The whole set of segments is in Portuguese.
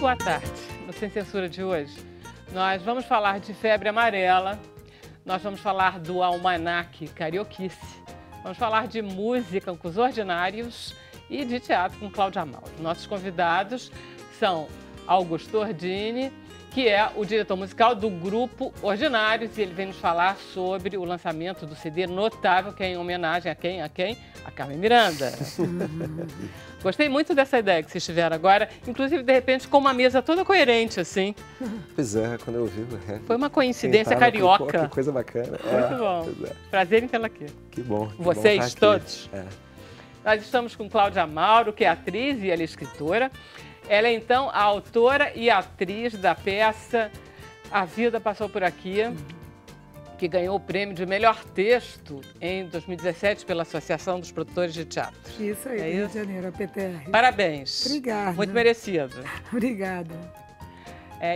boa tarde. No Sem Censura de hoje, nós vamos falar de febre amarela, nós vamos falar do almanaque carioquice, vamos falar de música com os ordinários e de teatro com Cláudia Mauro. Nossos convidados são Augusto Ordini, que é o diretor musical do Grupo Ordinários, e ele vem nos falar sobre o lançamento do CD Notável, que é em homenagem a quem? A Carmen Miranda. Gostei muito dessa ideia que vocês tiveram agora, inclusive, de repente, com uma mesa toda coerente, assim. Pois é, quando eu ouvi... Foi uma coincidência carioca. Que coisa bacana. Muito bom. Prazer em tê-la aqui. Que bom. Vocês todos. É. Nós estamos com Cláudia Mauro, que é atriz e ela é escritora. Ela é, então, a autora e atriz da peça A Vida Passou Por Aqui, que ganhou o prêmio de melhor texto em 2017 pela Associação dos Produtores de Teatro. Isso aí, Rio de Janeiro, a PTR. Parabéns. Obrigada. Muito merecido. Obrigada.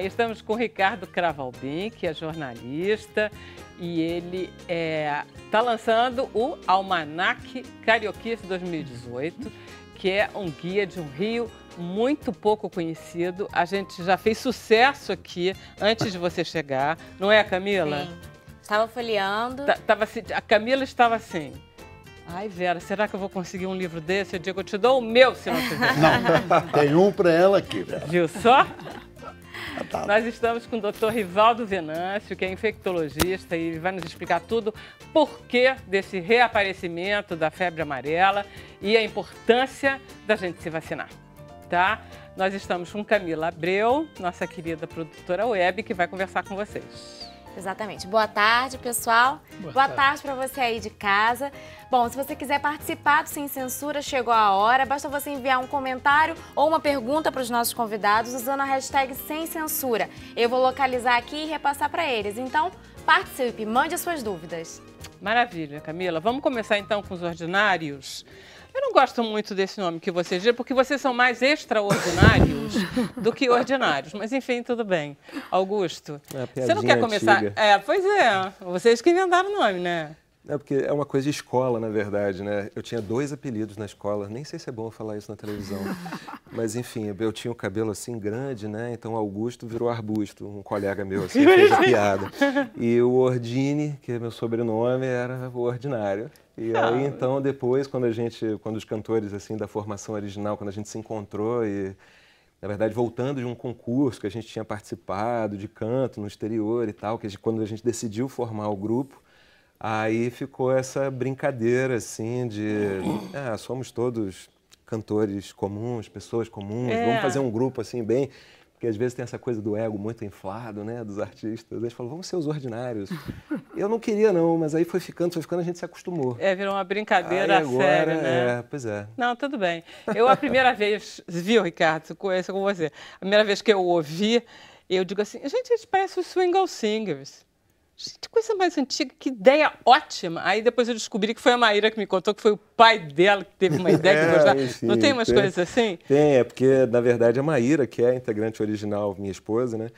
Estamos com o Ricardo Cravalbin, que é jornalista, e ele está lançando o Almanaque Carioquice 2018, que é um guia de um Rio muito pouco conhecido. A gente já fez sucesso aqui antes de você chegar, não é, Camila? Sim. Estava folheando. A Camila estava assim: ai, Vera, será que eu vou conseguir um livro desse? Eu digo, eu te dou o meu se não tiver. Não, tem um para ela aqui, Vera. Viu só? Nós estamos com o Dr. Rivaldo Venâncio, que é infectologista, e ele vai nos explicar tudo porquê desse reaparecimento da febre amarela e a importância da gente se vacinar, tá? Nós estamos com Camila Abreu, nossa querida produtora web, que vai conversar com vocês. Exatamente. Boa tarde, pessoal. Boa tarde para você aí de casa. Bom, se você quiser participar do Sem Censura, chegou a hora. Basta você enviar um comentário ou uma pergunta para os nossos convidados usando a hashtag Sem Censura. Eu vou localizar aqui e repassar para eles. Então, participe, mande as suas dúvidas. Maravilha, Camila. Vamos começar então com os ordinários. Eu não gosto muito desse nome que vocês dizem, porque vocês são mais extraordinários do que ordinários. Mas, enfim, tudo bem. Augusto, você não quer começar? Antiga. Pois é. Vocês que inventaram o nome, né? É porque é uma coisa de escola, na verdade, né? Eu tinha 2 apelidos na escola, nem sei se é bom falar isso na televisão. Mas, enfim, eu tinha o cabelo assim grande, né? Então, Augusto virou Arbusto, um colega meu assim fez a piada. E o Ordini, que é meu sobrenome, era o Ordinário. E aí, então, depois, quando os cantores assim da formação original, quando a gente se encontrou e, na verdade, voltando de um concurso que a gente tinha participado, de canto no exterior e tal, quando a gente decidiu formar o grupo, aí ficou essa brincadeira, assim, de somos todos cantores comuns, pessoas comuns, vamos fazer um grupo, assim, bem... Porque às vezes tem essa coisa do ego muito inflado, né, dos artistas. Eles falam, vamos ser os ordinários. Eu não queria não, mas aí foi ficando, a gente se acostumou. Virou uma brincadeira séria, né? Pois é. Não, tudo bem. Eu, a primeira vez, viu, Ricardo, conheço com você, a primeira vez que eu ouvi, eu digo assim, gente, eles parecem os Swingle Singers. Gente, coisa mais antiga, que ideia ótima. Aí depois eu descobri que foi a Maíra que me contou, que foi o pai dela que teve uma ideia de gostar. Enfim, não tem umas coisas assim? Tem, porque, na verdade, a Maíra, que é a integrante original, minha esposa, né?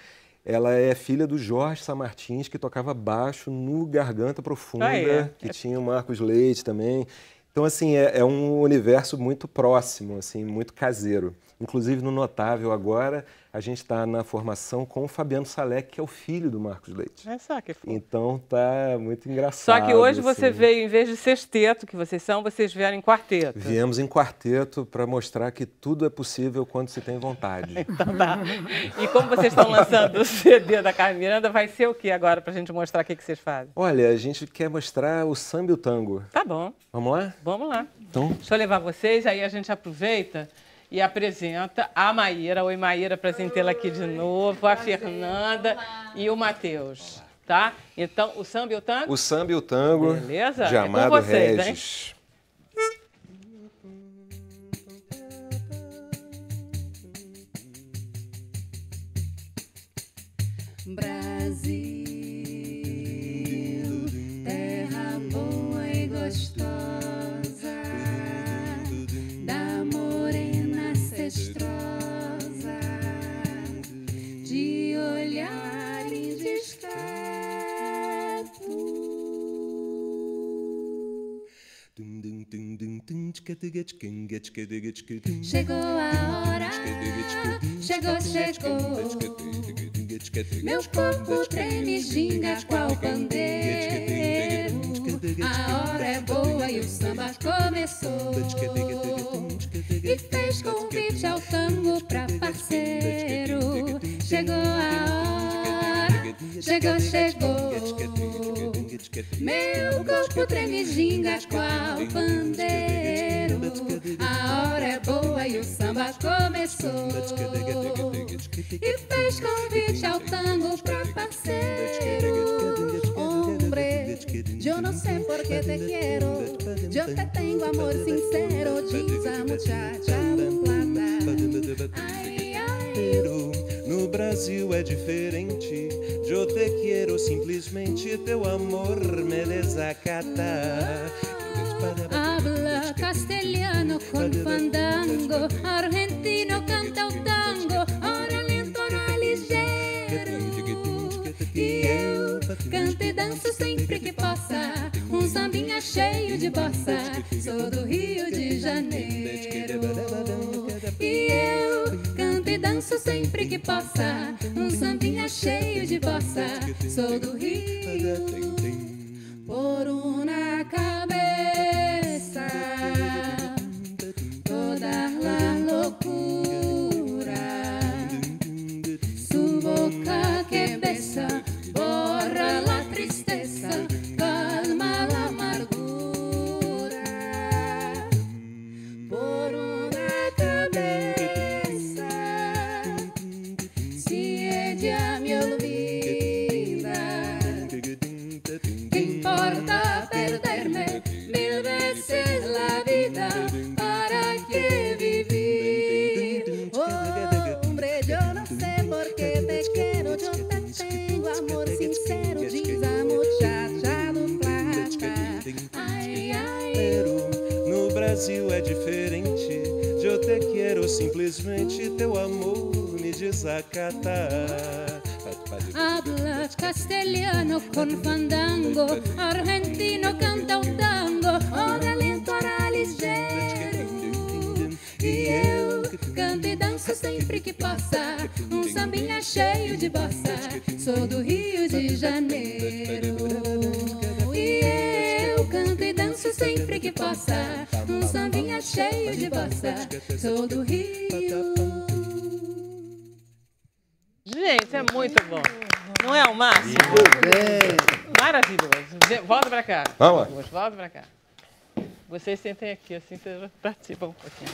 Ela é filha do Jorge Samartins, que tocava baixo no Garganta Profunda, que tinha o Marcos Leite também. Então, assim, é um universo muito próximo, assim, muito caseiro. Inclusive, no Notável agora, a gente está na formação com o Fabiano Salek, que é o filho do Marcos Leite. Só que foi. Então, tá muito engraçado. Só que hoje assim. você veio, em vez de sexteto, que vocês são, vocês vieram em quarteto. Viemos em quarteto para mostrar que tudo é possível quando se tem vontade. Então tá. E como vocês estão lançando o CD da Carmen Miranda, vai ser o que agora, para a gente mostrar o que vocês fazem? Olha, a gente quer mostrar o samba e o tango. Tá bom. Vamos lá? Vamos lá. Então... Deixa eu levar vocês, aí a gente aproveita e apresenta a Maíra. Oi, Maíra, apresentei-la aqui de novo, a Fernanda e o Matheus, tá? Então, o samba e o tango? O samba e o tango, beleza? de Amado com vocês, Regis. Brasil, terra boa e gostosa, da morena cestrosa, de olhar indiscreto. Dum, dum, dum, dum, dum, Chegou a hora, chegou, chegou. Meu corpo treme, ginga qual pandeiro. A hora é boa e o samba começou. E fez convite ao tango pra parceiro. Chegou a hora, chegou, chegou. Meu corpo treme, ginga qual pandeiro. A hora é boa e o samba começou. E fez convite ao tango pra parceiro. Hombre, yo no sé por qué te quiero. Yo te tengo amor sincero, diz a muchacha mulata. Ai, ai. No Brasil é diferente. Eu te quero simplesmente, teu amor me desacata. Habla castelhano con fandango, argentino canta o tango, ora lento, ora ligeiro. E eu canto e danço sempre que possa, um sambinha cheio de bossa, sou do Rio de Janeiro. E eu canto e danço sempre que possa, um sambinha cheio de bossa, sou do Rio. Por una cabeza, toda la locura, su boca que besa, borra la tristeza, calma la amargura. Por una cabeza, si ella me olvida, ¿qué importa perderme 1000 veces la vida? ¿Para qué vivir? Oh, hombre, yo no sé por qué te quiero, yo te tengo amor sincero, diz a muchacha do plata. Ai, ai. No Brasil é diferente. Eu te quero simplesmente, teu amor me desacata. Habla castelhano con fandango, argentino canta o tango, ora lento, ora ligeiro. E eu canto e danço sempre que possa, um sambinha cheio de bossa, sou do Rio de Janeiro. E eu canto e danço sempre que possa, um sambinha cheio de bossa, sou do Rio. Gente, é muito bom. Não é o máximo? Maravilhoso. Volta pra cá. Vamos lá. Volta pra cá. Vocês sentem aqui, assim, vocês participam um pouquinho.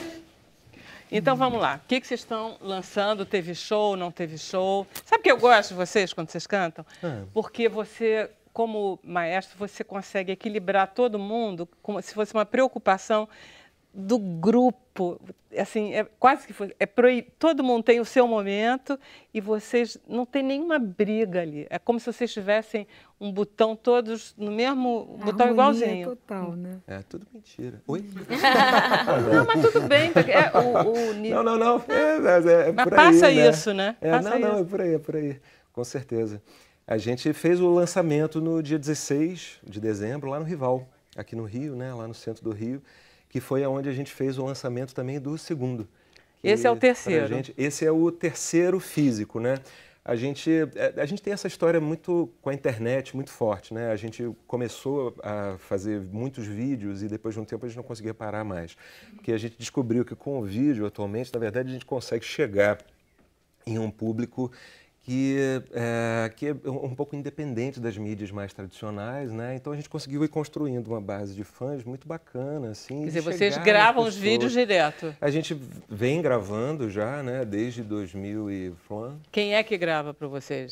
Então, vamos lá. O que vocês estão lançando? Teve show, não teve show? Sabe o que eu gosto de vocês quando vocês cantam? Porque você, como maestro, você consegue equilibrar todo mundo como se fosse uma preocupação do grupo, assim, é quase que todo mundo tem o seu momento e vocês não tem nenhuma briga ali. É como se vocês tivessem um botão todos no mesmo botão igualzinho. Total, né? É tudo mentira. Oi? Não, mas tudo bem. Não. É mas por passa aí, né? isso, né? É por aí, com certeza. A gente fez o lançamento no dia 16 de dezembro, lá no Rival, aqui no Rio, né? Lá no centro do Rio, que foi onde a gente fez o lançamento também do segundo. Esse é o terceiro. Esse é o terceiro físico, né? A gente tem essa história muito com a internet, muito forte, né? A gente começou a fazer muitos vídeos e depois de um tempo a gente não conseguia parar mais. Porque a gente descobriu que com o vídeo, atualmente, na verdade, a gente consegue chegar em um público que é um pouco independente das mídias mais tradicionais, né? Então a gente conseguiu ir construindo uma base de fãs muito bacana, assim. Quer dizer, vocês gravam os vídeos direto? A gente vem gravando já, né? Desde 2000 e... Quem é que grava para vocês?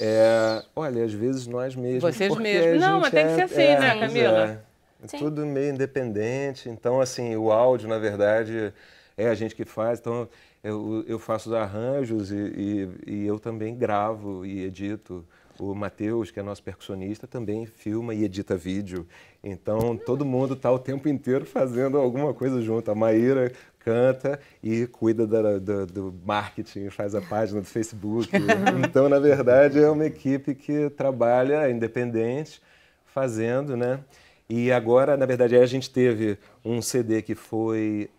Olha, às vezes nós mesmos. Vocês mesmos. Não, mas tem que ser assim, né, Camila? É tudo meio independente. Então, assim, o áudio, na verdade, é a gente que faz. Então, eu faço os arranjos e eu também gravo e edito. O Matheus, que é nosso percussionista, também filma e edita vídeo. Então, todo mundo está o tempo inteiro fazendo alguma coisa junto. A Maíra canta e cuida do marketing, faz a página do Facebook. Então, na verdade, é uma equipe que trabalha independente, fazendo, né? E agora, na verdade, a gente teve um CD que foi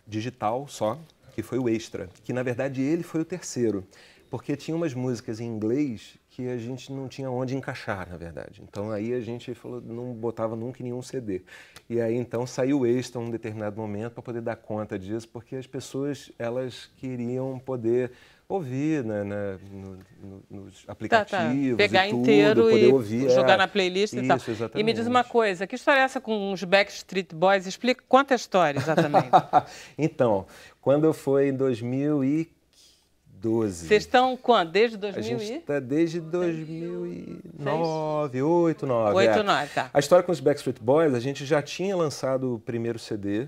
digital só, que foi o Extra, que na verdade ele foi o terceiro, porque tinha umas músicas em inglês que a gente não tinha onde encaixar, na verdade. Então aí a gente falou, não botava nunca em nenhum CD. E aí então saiu o Extra em um determinado momento para poder dar conta disso, porque as pessoas, elas queriam poder ouvir, né, nos aplicativos pegar e tudo, inteiro poder e ouvir, jogar na playlist e tal. Exatamente. E me diz uma coisa, que história é essa com os Backstreet Boys? Explica quanta história exatamente. Então, quando foi em 2012... Vocês estão quando? Desde 2000 A gente está desde 2009, 8, 9. 8, 9, tá. A história com os Backstreet Boys, a gente já tinha lançado o primeiro CD,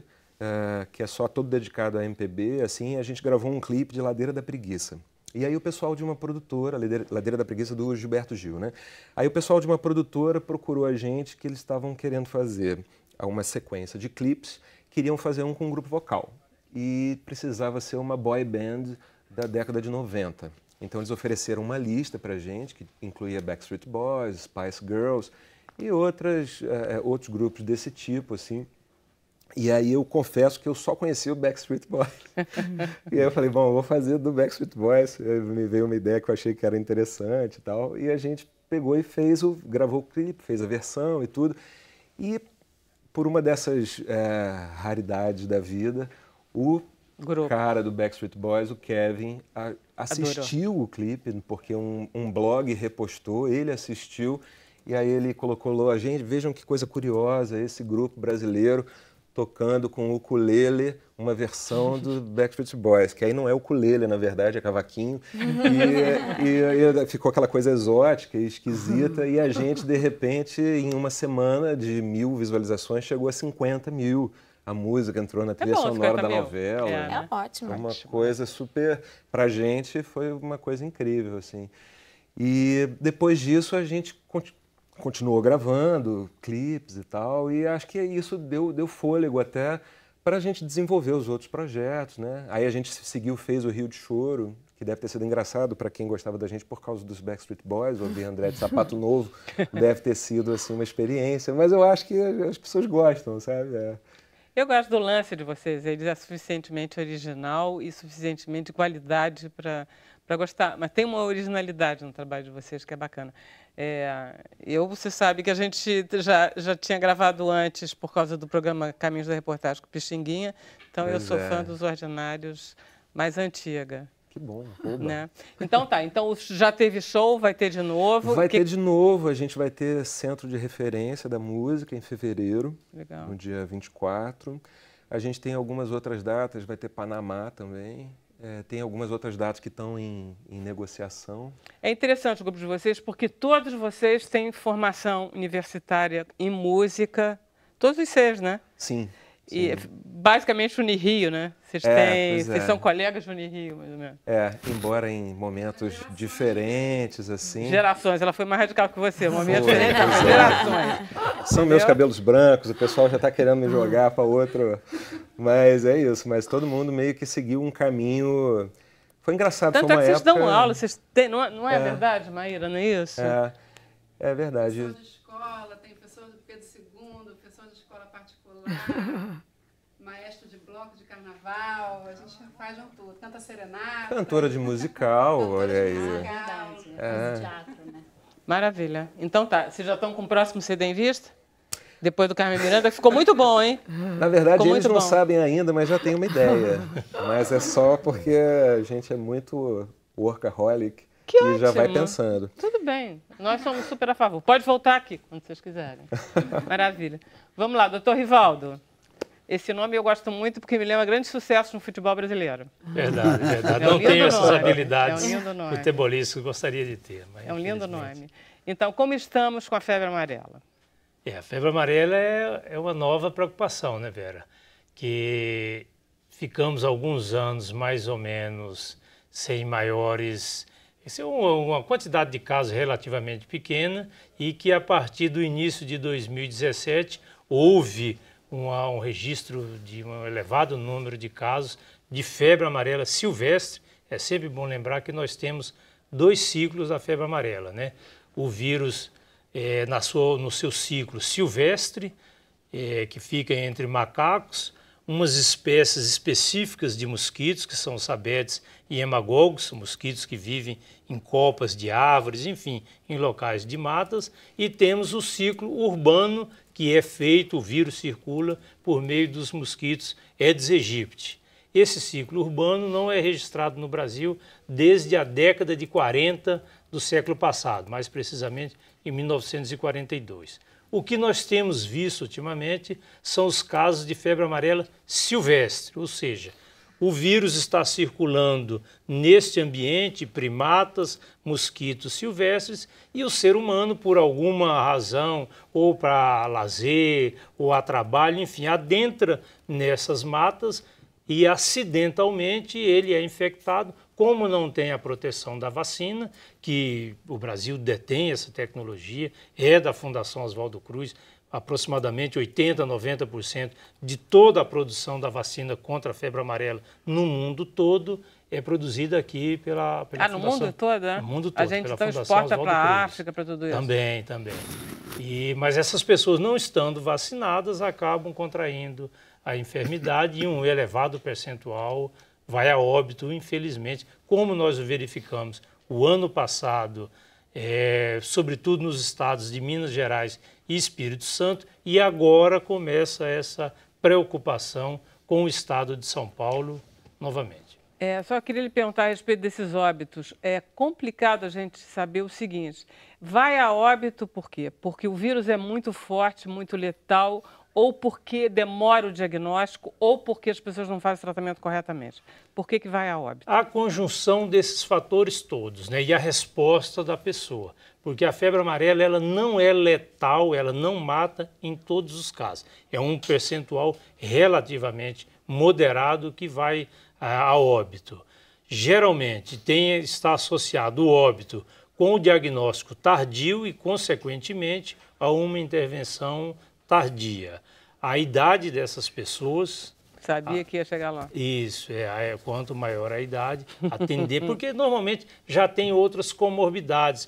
que é só todo dedicado a MPB, assim, a gente gravou um clipe de Ladeira da Preguiça. E aí o pessoal de uma produtora, Ladeira da Preguiça do Gilberto Gil, né? Aí o pessoal de uma produtora procurou a gente que eles estavam querendo fazer uma sequência de clipes, queriam fazer um com um grupo vocal. E precisava ser uma boy band da década de 90. Então eles ofereceram uma lista pra gente, que incluía Backstreet Boys, Spice Girls e outros grupos desse tipo, assim. E aí eu confesso que eu só conheci o Backstreet Boys. E aí eu falei, bom, eu vou fazer do Backstreet Boys. Me veio uma ideia que eu achei que era interessante e tal. E a gente pegou e gravou o clipe, fez a versão e tudo. E por uma dessas raridades da vida, o cara do Backstreet Boys, o Kevin, assistiu o clipe, porque um blog repostou, ele assistiu. E aí ele colocou a gente, vejam que coisa curiosa, esse grupo brasileiro tocando com o ukulele, uma versão do Backstreet Boys, que aí não é ukulele, na verdade, é cavaquinho. E ficou aquela coisa exótica e esquisita, e a gente, de repente, em uma semana de 1000 visualizações, chegou a 50 mil. A música entrou na trilha sonora da novela. É ótimo. Uma coisa super, pra gente, foi uma coisa incrível, assim. E depois disso, a gente continuou gravando clipes e tal, e acho que isso deu fôlego até para a gente desenvolver os outros projetos, né? Aí a gente fez o Rio de Choro, que deve ter sido engraçado para quem gostava da gente por causa dos Backstreet Boys, ouvir André de Sapato Novo, deve ter sido assim uma experiência, mas eu acho que as pessoas gostam, sabe? Eu gosto do lance de vocês, ele é suficientemente original e suficientemente de qualidade para gostar, mas tem uma originalidade no trabalho de vocês que é bacana. Você sabe que a gente já tinha gravado antes por causa do programa Caminhos da Reportagem com Pixinguinha, então eu sou fã dos Ordinários mais antiga. Que bom, né? Então tá, então já teve show, vai ter de novo? Vai ter de novo, a gente vai ter Centro de Referência da Música em fevereiro, legal, no dia 24. A gente tem algumas outras datas, vai ter Panamá também. Tem algumas outras datas que estão em negociação. É interessante o grupo de vocês, porque todos vocês têm formação universitária em música, todos os 6, né? Sim. E basicamente Unirio, né? Vocês são colegas de Unirio, mais ou menos. Embora em momentos diferentes, assim. Gerações, ela foi mais radical que você, momento diferente, gerações. São meus cabelos brancos, o pessoal já está querendo me jogar para outro. Mas é isso, mas todo mundo meio que seguiu um caminho. Foi engraçado, tanto foi uma que vocês época... dão aula, vocês têm, não é verdade, Maíra, não é isso? É verdade. Professor de escola, tem professor do Pedro II, professor de escola particular, maestro de bloco de carnaval, a gente faz um tudo, canta serenata. Cantora de musical, olha aí. Teatro, né? Maravilha. Então tá, vocês já estão com o próximo CD em vista? Depois do Carmen Miranda, ficou muito bom, hein? Na verdade, eles não sabem ainda, mas já tem uma ideia. Mas é só porque a gente é muito workaholic e já vai pensando. Tudo bem, nós somos super a favor. Pode voltar aqui, quando vocês quiserem. Maravilha. Vamos lá, doutor Rivaldo. Esse nome eu gosto muito porque me lembra grande sucesso no futebol brasileiro. Verdade. Não tenho essas habilidades futebolistas que gostaria de ter. Mas é um lindo nome. Então, como estamos com a febre amarela? A febre amarela é uma nova preocupação, né, Vera? Que ficamos alguns anos, mais ou menos, sem maiores... Isso é uma quantidade de casos relativamente pequena e que, a partir do início de 2017, houve um registro de um elevado número de casos de febre amarela silvestre. É sempre bom lembrar que nós temos 2 ciclos da febre amarela, né? O vírus no seu ciclo silvestre, que fica entre macacos, umas espécies específicas de mosquitos, que são os sabetes e hemagogos, mosquitos que vivem em copas de árvores, enfim, em locais de matas, e temos o ciclo urbano, que é feito, o vírus circula por meio dos mosquitos Aedes aegypti. Esse ciclo urbano não é registrado no Brasil desde a década de 40 do século passado, mais precisamente em 1942. O que nós temos visto ultimamente são os casos de febre amarela silvestre, ou seja, o vírus está circulando neste ambiente, primatas, mosquitos silvestres, e o ser humano, por alguma razão, ou para lazer, ou a trabalho, enfim, adentra nessas matas e acidentalmente ele é infectado. Como não tem a proteção da vacina, que o Brasil detém essa tecnologia, é da Fundação Oswaldo Cruz, aproximadamente 80% a 90% de toda a produção da vacina contra a febre amarela no mundo todo é produzida aqui pela Fundação. No mundo todo, né? No mundo todo. A gente então exporta para a África, para tudo isso. Também. Mas essas pessoas não estando vacinadas acabam contraindo a enfermidade e um elevado percentual vai a óbito, infelizmente, como nós verificamos o ano passado, sobretudo nos estados de Minas Gerais e Espírito Santo, e agora começa essa preocupação com o estado de São Paulo novamente. Só queria lhe perguntar a respeito desses óbitos. É complicado a gente saber o seguinte, vai a óbito por quê? Porque o vírus é muito forte, muito letal, ou porque demora o diagnóstico, ou porque as pessoas não fazem o tratamento corretamente. Por que vai a óbito? A conjunção desses fatores todos, né, e a resposta da pessoa. Porque a febre amarela ela não é letal, ela não mata em todos os casos. É um percentual relativamente moderado que vai a óbito. Geralmente está associado o óbito com o diagnóstico tardio e, consequentemente, a uma intervenção tardia. A idade dessas pessoas... Sabia que ia chegar lá. Isso, quanto maior a idade, atender, porque normalmente já tem outras comorbidades,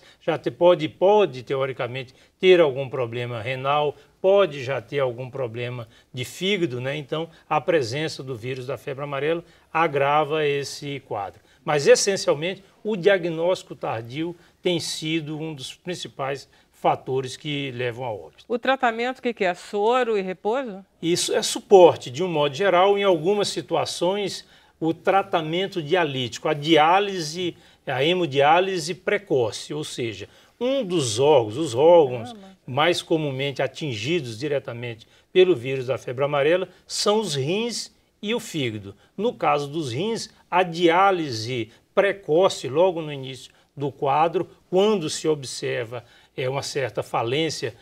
pode teoricamente ter algum problema renal, pode já ter algum problema de fígado, né? Então a presença do vírus da febre amarela agrava esse quadro. Mas essencialmente o diagnóstico tardio tem sido um dos principais fatores que levam a óbito. O tratamento, o que é? Soro e repouso? Isso é suporte, de um modo geral. Em algumas situações, o tratamento dialítico, a diálise, a hemodiálise precoce, ou seja, um dos órgãos, os órgãos mais comumente atingidos diretamente pelo vírus da febre amarela são os rins e o fígado. No caso dos rins, a diálise precoce, logo no início do quadro, quando se observa uma certa falência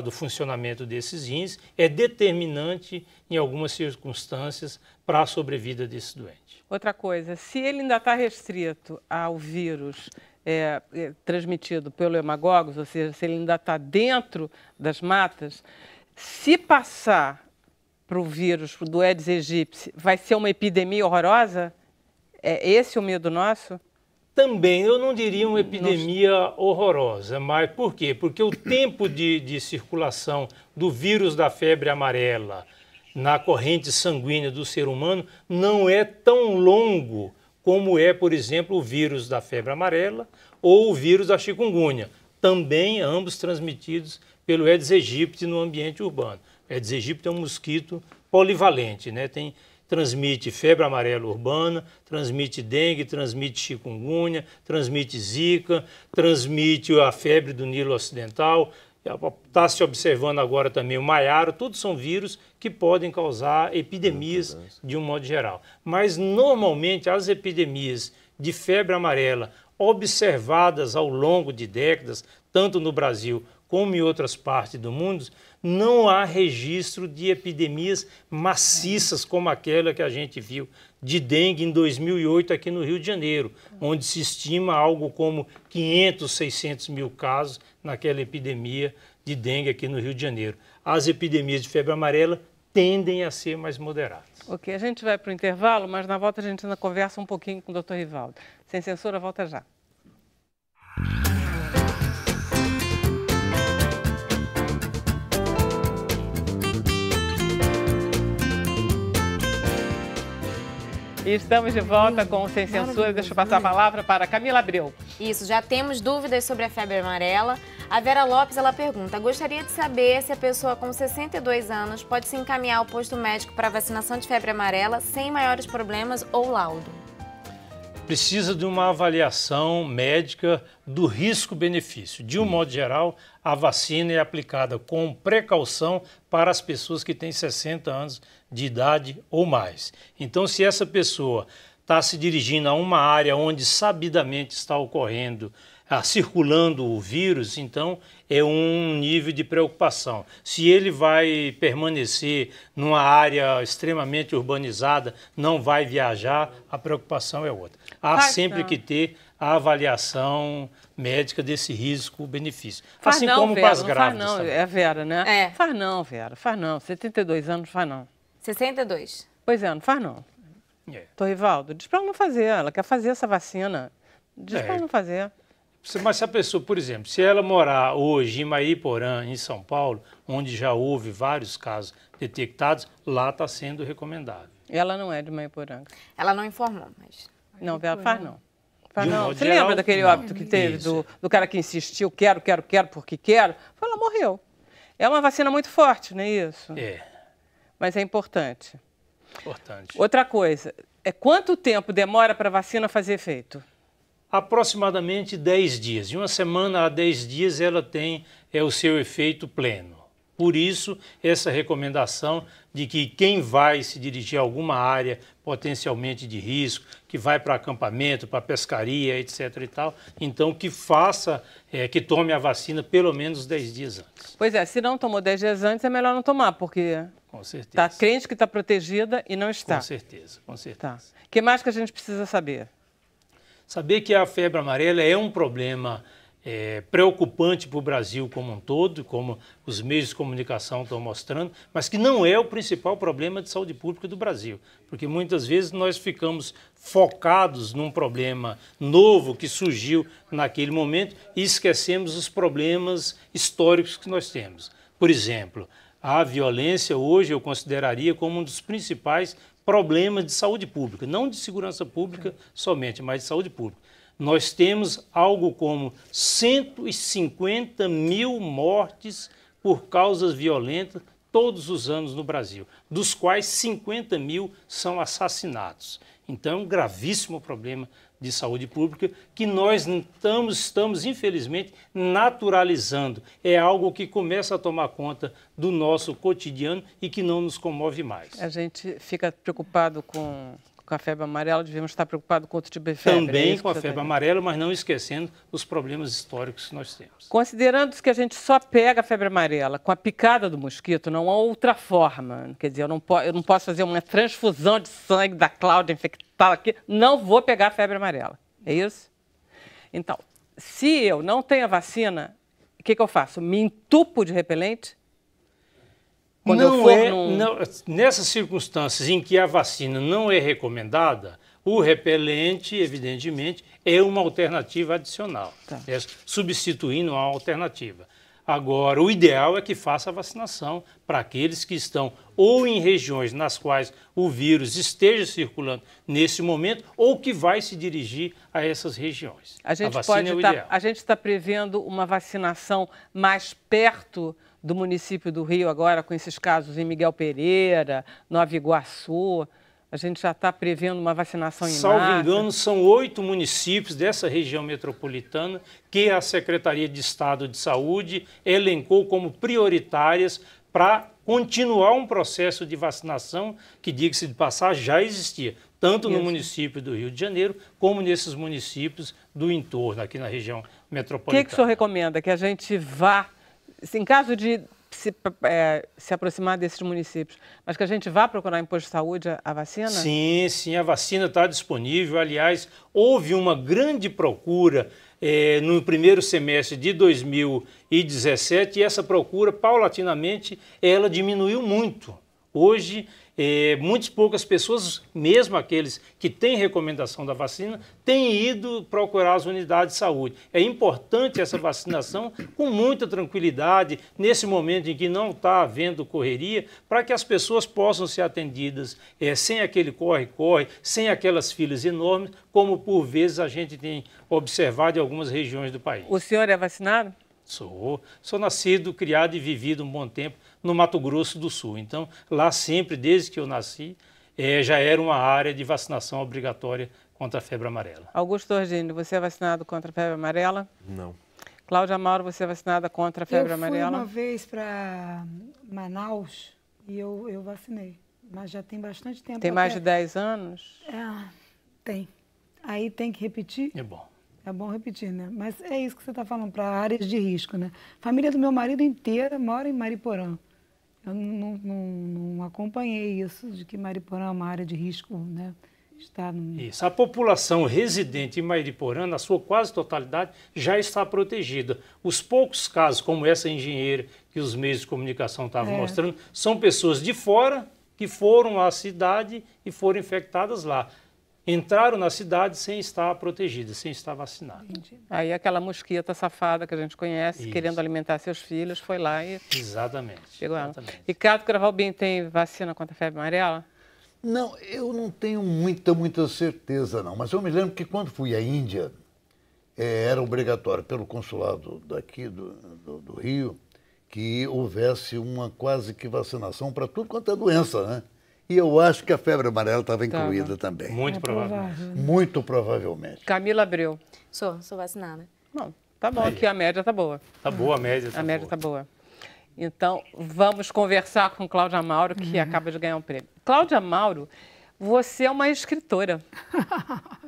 do funcionamento desses rins, é determinante em algumas circunstâncias para a sobrevida desse doente. Outra coisa, se ele ainda está restrito ao vírus transmitido pelo hemagogos, ou seja, se ele ainda está dentro das matas, se passar para o vírus do Aedes aegypti, vai ser uma epidemia horrorosa? É esse o medo nosso? Também, eu não diria uma epidemia horrorosa, mas por quê? Porque o tempo de circulação do vírus da febre amarela na corrente sanguínea do ser humano não é tão longo como é, por exemplo, o vírus da febre amarela ou o vírus da chikungunya, também ambos transmitidos pelo Aedes aegypti no ambiente urbano. O Aedes aegypti é um mosquito polivalente, né? Transmite febre amarela urbana, transmite dengue, transmite chikungunya, transmite zika, transmite a febre do Nilo Ocidental. Está se observando agora também o maiaro. Todos são vírus que podem causar epidemias de um modo geral. Mas, normalmente, as epidemias de febre amarela observadas ao longo de décadas, tanto no Brasil como em outras partes do mundo, não há registro de epidemias maciças como aquela que a gente viu de dengue em 2008 aqui no Rio de Janeiro, onde se estima algo como 500, 600 mil casos naquela epidemia de dengue aqui no Rio de Janeiro. As epidemias de febre amarela tendem a ser mais moderadas. Ok, a gente vai para o intervalo, mas na volta a gente ainda conversa um pouquinho com o Dr. Rivaldo. Sem Censura, volta já. E estamos de volta com o Sem Censura. Deixa eu passar a palavra para Camila Abreu. Isso, já temos dúvidas sobre a febre amarela. A Vera Lopes, ela pergunta, gostaria de saber se a pessoa com 62 anos pode se encaminhar ao posto médico para vacinação de febre amarela sem maiores problemas ou laudo? Precisa de uma avaliação médica do risco-benefício. De um modo geral, a vacina é aplicada com precaução para as pessoas que têm 60 anos de idade ou mais. Então, se essa pessoa está se dirigindo a uma área onde sabidamente está ocorrendo, circulando o vírus, então é um nível de preocupação. Se ele vai permanecer numa área extremamente urbanizada, não vai viajar, a preocupação é outra. Há sempre que ter a avaliação médica desse risco-benefício. Assim não, como Vera, com as grávidas. Faz não, também. é a Vera, né? É. Faz não, Vera, faz não. 72 anos, faz não. 62. Pois é, não faz não. É. Rivaldo, diz para ela não fazer, ela quer fazer essa vacina. Diz para ela não fazer. Mas se a pessoa, por exemplo, se ela morar hoje em Mariporã, em São Paulo, onde já houve vários casos detectados, lá está sendo recomendável. Ela não é de Mariporã. Ela não informou, mas... Não, Vera, faz não. Faz De um não. modo Você geral, lembra daquele não. óbito que teve Isso. do cara que insistiu, quero porque quero? Ela morreu. É uma vacina muito forte, não é isso? É, Mas é importante. importante. Outra coisa, quanto tempo demora para a vacina fazer efeito? Aproximadamente 10 dias. De uma semana a 10 dias ela tem o seu efeito pleno. Por isso, essa recomendação de que quem vai se dirigir a alguma área potencialmente de risco, que vai para acampamento, para pescaria, etc. e tal, então que faça, que tome a vacina pelo menos 10 dias antes. Pois é, se não tomou 10 dias antes, é melhor não tomar, porque Com certeza. está crente que está protegida e não está. Com certeza, com certeza. Tá. O que mais que a gente precisa saber? Saber que a febre amarela é um problema preocupante para o Brasil como um todo, como os meios de comunicação estão mostrando, mas que não é o principal problema de saúde pública do Brasil, porque muitas vezes nós ficamos focados num problema novo que surgiu naquele momento e esquecemos os problemas históricos que nós temos. Por exemplo, a violência hoje eu consideraria como um dos principais problemas de saúde pública, não de segurança pública somente, mas de saúde pública. Nós temos algo como 150 mil mortes por causas violentas todos os anos no Brasil, dos quais 50 mil são assassinatos. Então, é um gravíssimo problema de saúde pública que nós estamos, infelizmente, naturalizando. É algo que começa a tomar conta do nosso cotidiano e que não nos comove mais. A gente fica preocupado com a febre amarela, devemos estar preocupados com outro tipo de febre. Também com a febre amarela, mas não esquecendo os problemas históricos que nós temos. Considerando que a gente só pega a febre amarela com a picada do mosquito, não há outra forma. Quer dizer, eu não posso fazer uma transfusão de sangue da Cláudia infectada aqui, não vou pegar a febre amarela. É isso? Então, se eu não tenho a vacina, o que eu faço? Me entupo de repelente? Quando eu for nessas circunstâncias em que a vacina não é recomendada, o repelente, evidentemente, é uma alternativa adicional, substituindo uma alternativa. Agora, o ideal é que faça a vacinação para aqueles que estão ou em regiões nas quais o vírus esteja circulando nesse momento ou que vai se dirigir a essas regiões. A gente está prevendo uma vacinação mais perto do município do Rio agora, com esses casos em Miguel Pereira, Nova Iguaçu. A gente já está prevendo uma vacinação em massa. Salvo engano, são 8 municípios dessa região metropolitana que a Secretaria de Estado de Saúde elencou como prioritárias para continuar um processo de vacinação que, diga-se de passagem, já existia, tanto no município do Rio de Janeiro como nesses municípios do entorno, aqui na região metropolitana. O que o senhor recomenda? Que a gente vá, em caso de se aproximar desses municípios, mas que a gente vá procurar em posto de saúde a vacina? Sim, sim, a vacina está disponível. Aliás, houve uma grande procura no primeiro semestre de 2017 e essa procura, paulatinamente, ela diminuiu muito. Hoje, muitas poucas pessoas, mesmo aqueles que têm recomendação da vacina, têm ido procurar as unidades de saúde. É importante essa vacinação com muita tranquilidade, nesse momento em que não está havendo correria, para que as pessoas possam ser atendidas sem aquele corre-corre, sem aquelas filas enormes, como por vezes a gente tem observado em algumas regiões do país. O senhor é vacinado? Sou nascido, criado e vivido um bom tempo no Mato Grosso do Sul. Então, lá sempre, desde que eu nasci, já era uma área de vacinação obrigatória contra a febre amarela. Augusto Orgini, você é vacinado contra a febre amarela? Não. Cláudia Mauro, você é vacinada contra a febre amarela? Eu fui uma vez para Manaus e eu vacinei, mas já tem bastante tempo. Tem mais de 10 anos? Tem. Aí tem que repetir? É bom. É bom repetir, né? Mas é isso que você está falando, para áreas de risco, né? A família do meu marido inteira mora em Mariporã. Eu não acompanhei isso, de que Mariporã é uma área de risco, né? Isso. A população residente em Mariporã, na sua quase totalidade, já está protegida. Os poucos casos, como essa engenheira que os meios de comunicação estavam mostrando, são pessoas de fora que foram à cidade e foram infectadas lá. Entraram na cidade sem estar protegidas, sem estar vacinadas. Aí aquela mosquita safada que a gente conhece, querendo alimentar seus filhos, foi lá e... Exatamente. Pegou ela. Exatamente. Ricardo Cravalbim tem vacina contra a febre amarela? Não, eu não tenho muita certeza, não. Mas eu me lembro que quando fui à Índia, era obrigatório pelo consulado daqui do Rio que houvesse uma quase que vacinação para tudo quanto é doença, né? E eu acho que a febre amarela estava incluída também. Muito provavelmente. Muito provavelmente. Camila Abreu. Sou vacinada. Bom, tá bom, aqui a média tá boa. Tá boa a média. A média tá boa. Então, vamos conversar com Cláudia Mauro, que acaba de ganhar um prêmio. Cláudia Mauro, você é uma escritora.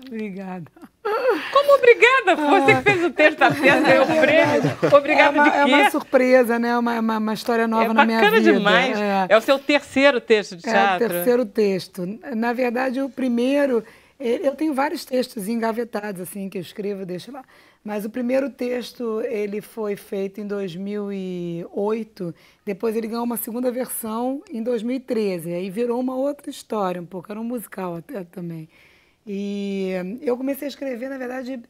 Obrigada. Como obrigada? Você que fez o texto da peça, ganhou o prêmio. Obrigada de quê? É uma surpresa, né? Uma história nova na minha vida. É bacana demais. É o seu terceiro texto de teatro. É o terceiro texto. Na verdade, o primeiro... Eu tenho vários textos engavetados, assim, que eu escrevo e deixo lá. Mas o primeiro texto, ele foi feito em 2008. Depois ele ganhou uma segunda versão em 2013. Aí virou uma outra história um pouco. Era um musical até também. E eu comecei a escrever, na verdade...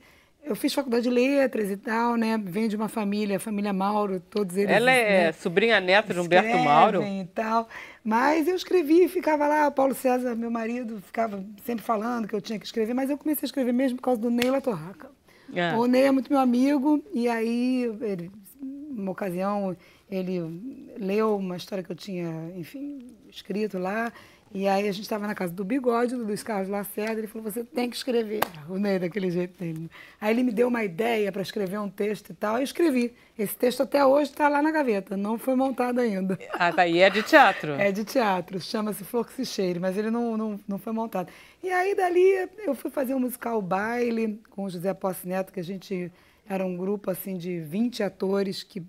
Eu fiz faculdade de letras e tal, né? Venho de uma família, a família Mauro, todos eles... Ela é sobrinha neta de Humberto Mauro. E tal. Mas eu escrevi, ficava lá, o Paulo César, meu marido, ficava sempre falando que eu tinha que escrever, mas eu comecei a escrever mesmo por causa do Ney Latorraca. O Ney é muito meu amigo, e aí, numa ocasião, ele leu uma história que eu tinha, enfim, escrito lá. E aí a gente estava na casa do Bigode, do Luiz Carlos Lacerda, ele falou, você tem que escrever. O Ney, daquele jeito dele. Aí ele me deu uma ideia para escrever um texto e tal, eu escrevi. Esse texto até hoje está lá na gaveta, não foi montado ainda. Ah, tá, e é de teatro? É de teatro, chama-se Flor que se cheire, mas ele não foi montado. E aí dali eu fui fazer um musical Baile com o José Posse Neto, que a gente era um grupo assim de 20 atores que...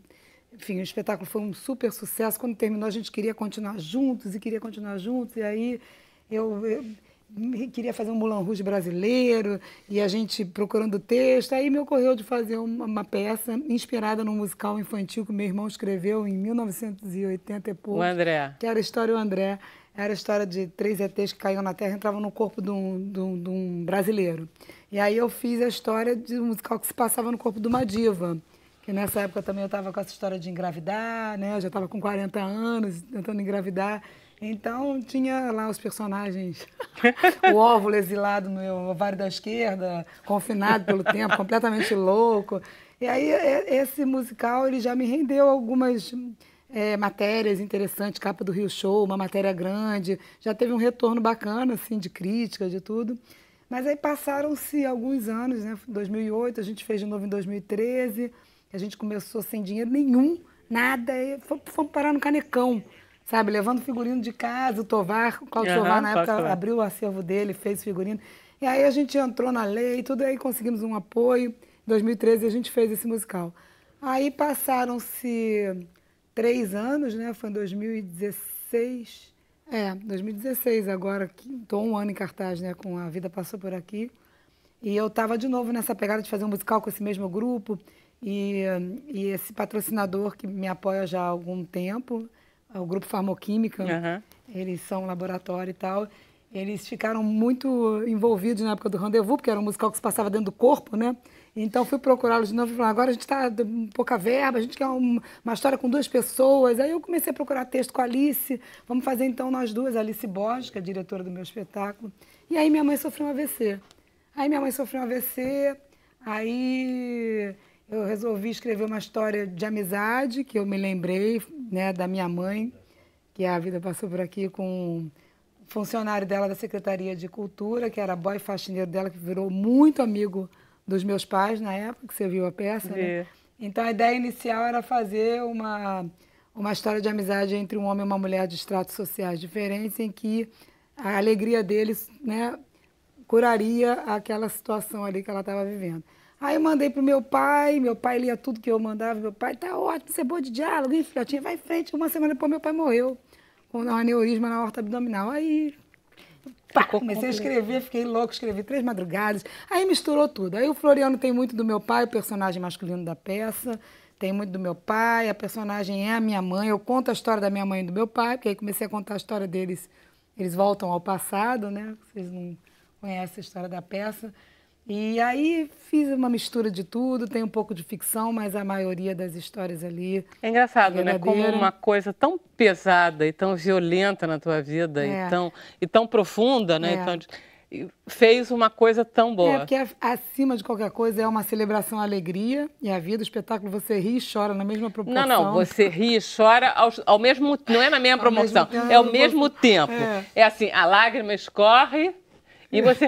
Enfim, o espetáculo foi um super sucesso. Quando terminou, a gente queria continuar juntos. E aí eu queria fazer um Moulin Rouge brasileiro. E a gente procurando texto. Aí me ocorreu de fazer uma peça inspirada num musical infantil que meu irmão escreveu em 1980 e pouco. O André. Que era a história do André. Era a história de 3 ETs que caíam na Terra e entravam no corpo de um brasileiro. E aí eu fiz a história de um musical que se passava no corpo de uma diva. E nessa época também eu estava com essa história de engravidar, né? Eu já estava com 40 anos, tentando engravidar. Então, tinha lá os personagens, o óvulo exilado no meu ovário da esquerda, confinado pelo tempo, completamente louco. E aí, esse musical, ele já me rendeu algumas matérias interessantes, capa do Rio Show, uma matéria grande. Já teve um retorno bacana, assim, de crítica, de tudo. Mas aí passaram-se alguns anos, né? Em 2008, a gente fez de novo em 2013... A gente começou sem dinheiro nenhum, nada, e fomos parar no Canecão, sabe? Levando figurino de casa, o Tovar, o Cláudio Tovar, na época, abriu o acervo dele, fez figurino. E aí a gente entrou na lei, tudo aí conseguimos um apoio. Em 2013 a gente fez esse musical. Aí passaram-se 3 anos, né? Foi em 2016. 2016 agora, estou 1 ano em cartaz, né? Com A Vida Passou Por Aqui. E eu estava de novo nessa pegada de fazer um musical com esse mesmo grupo. E esse patrocinador que me apoia já há algum tempo, o Grupo Farmoquímica, eles são um laboratório e tal. Eles ficaram muito envolvidos na época do Rendezvous, porque era um musical que se passava dentro do corpo, né? Então fui procurá-los de novo e falei, agora a gente está com pouca verba, a gente quer uma história com 2 pessoas. Aí eu comecei a procurar texto com a Alice, vamos fazer então nós duas, a Alice Borges, que é a diretora do meu espetáculo. E aí minha mãe sofreu um AVC. Aí eu resolvi escrever uma história de amizade, que eu me lembrei, né, da minha mãe, que a vida passou por aqui com funcionário dela da Secretaria de Cultura, que era boy faxineiro dela, que virou muito amigo dos meus pais na época, que você viu a peça, né? Então a ideia inicial era fazer uma história de amizade entre um homem e uma mulher de estratos sociais diferentes, em que a alegria deles, né, curaria aquela situação ali que ela estava vivendo. Aí eu mandei para o meu pai lia tudo que eu mandava, meu pai, tá ótimo, você é boa de diálogo, hein, filhotinha, vai em frente. Uma semana depois meu pai morreu, com um aneurisma na aorta abdominal. Aí, pá, comecei a escrever, fiquei louco, escrevi 3 madrugadas, aí misturou tudo. Aí o Floriano tem muito do meu pai, o personagem masculino da peça, tem muito do meu pai, a personagem é a minha mãe, eu conto a história da minha mãe e do meu pai, porque aí comecei a contar a história deles, eles voltam ao passado, né? Vocês não conhecem a história da peça. E aí fiz uma mistura de tudo, tem um pouco de ficção, mas a maioria das histórias ali... É engraçado, né? Como uma coisa tão pesada e tão violenta na tua vida e tão profunda, né? Fez uma coisa tão boa. Porque acima de qualquer coisa é uma celebração à alegria e à vida. O espetáculo você ri e chora na mesma proporção. Não, você ri e chora ao mesmo... Não é na mesma proporção, é ao mesmo tempo. É assim, a lágrima escorre e você...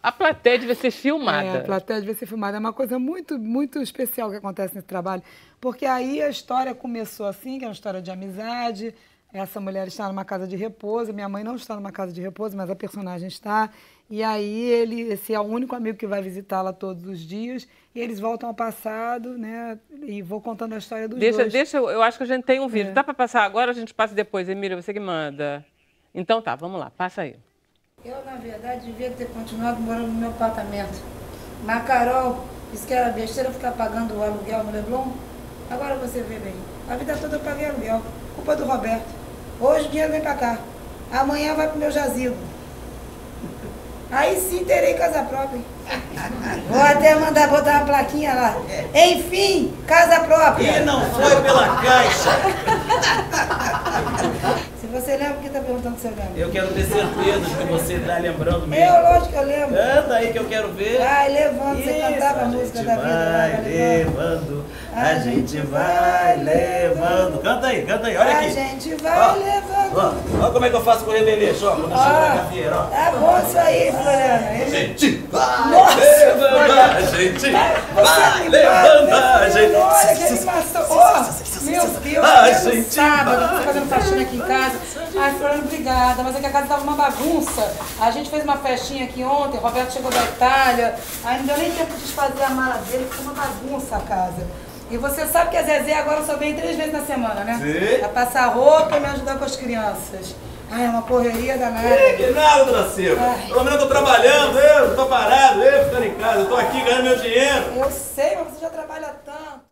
A plateia deve ser filmada. A plateia deve ser filmada. É uma coisa muito, muito especial que acontece nesse trabalho. Porque aí a história começou assim, que é uma história de amizade. Essa mulher está numa casa de repouso. Minha mãe não está numa casa de repouso, mas a personagem está. E aí esse é o único amigo que vai visitá-la todos os dias. E eles voltam ao passado, né? E vou contando a história dos dois. Eu acho que a gente tem um vídeo. Dá para passar agora ou a gente passa depois? Emília, você que manda. Então tá, vamos lá, passa aí. Eu, na verdade, devia ter continuado morando no meu apartamento. Mas a Carol disse que era besteira ficar pagando o aluguel no Leblon. Agora você vê bem. A vida toda eu paguei aluguel. Culpa do Roberto. Hoje o dinheiro vem pra cá. Amanhã vai pro meu jazigo. Aí sim terei casa própria. Vou até mandar botar uma plaquinha lá. Enfim, casa própria. E não foi pela Caixa. Se você lembra, por que está perguntando se eu lembro? Eu quero ter certeza que você está lembrando mesmo. Lógico que eu lembro. Canta aí que eu quero ver. Vai levando, você cantava a música da vida. Vai levando, a gente vai levando. Canta aí, olha aqui. A gente vai levando. Olha como é que eu faço com o rebeleixo, ó. Quando eu chego na cafeira, ó. Tá bom isso aí, Floriano. A gente vai levantar, a gente vai levantar, a gente... Olha que animação. Oh, meu Deus, sábado, tô fazendo faxina aqui em casa. Ai, Floriano, obrigada, mas é que a casa tava uma bagunça. A gente fez uma festinha aqui ontem, o Roberto chegou da Itália, aí não deu nem tempo de desfazer a mala dele, ficou uma bagunça a casa. E você sabe que a Zezé agora só vem 3 vezes na semana, né? Sim. Pra passar roupa e me ajudar com as crianças. Ai, é uma correria danada. Que nada, dona Silva. Pelo menos eu tô trabalhando, eu não tô parado, eu ficando em casa, eu tô aqui ganhando meu dinheiro. Eu sei, mas você já trabalha tanto.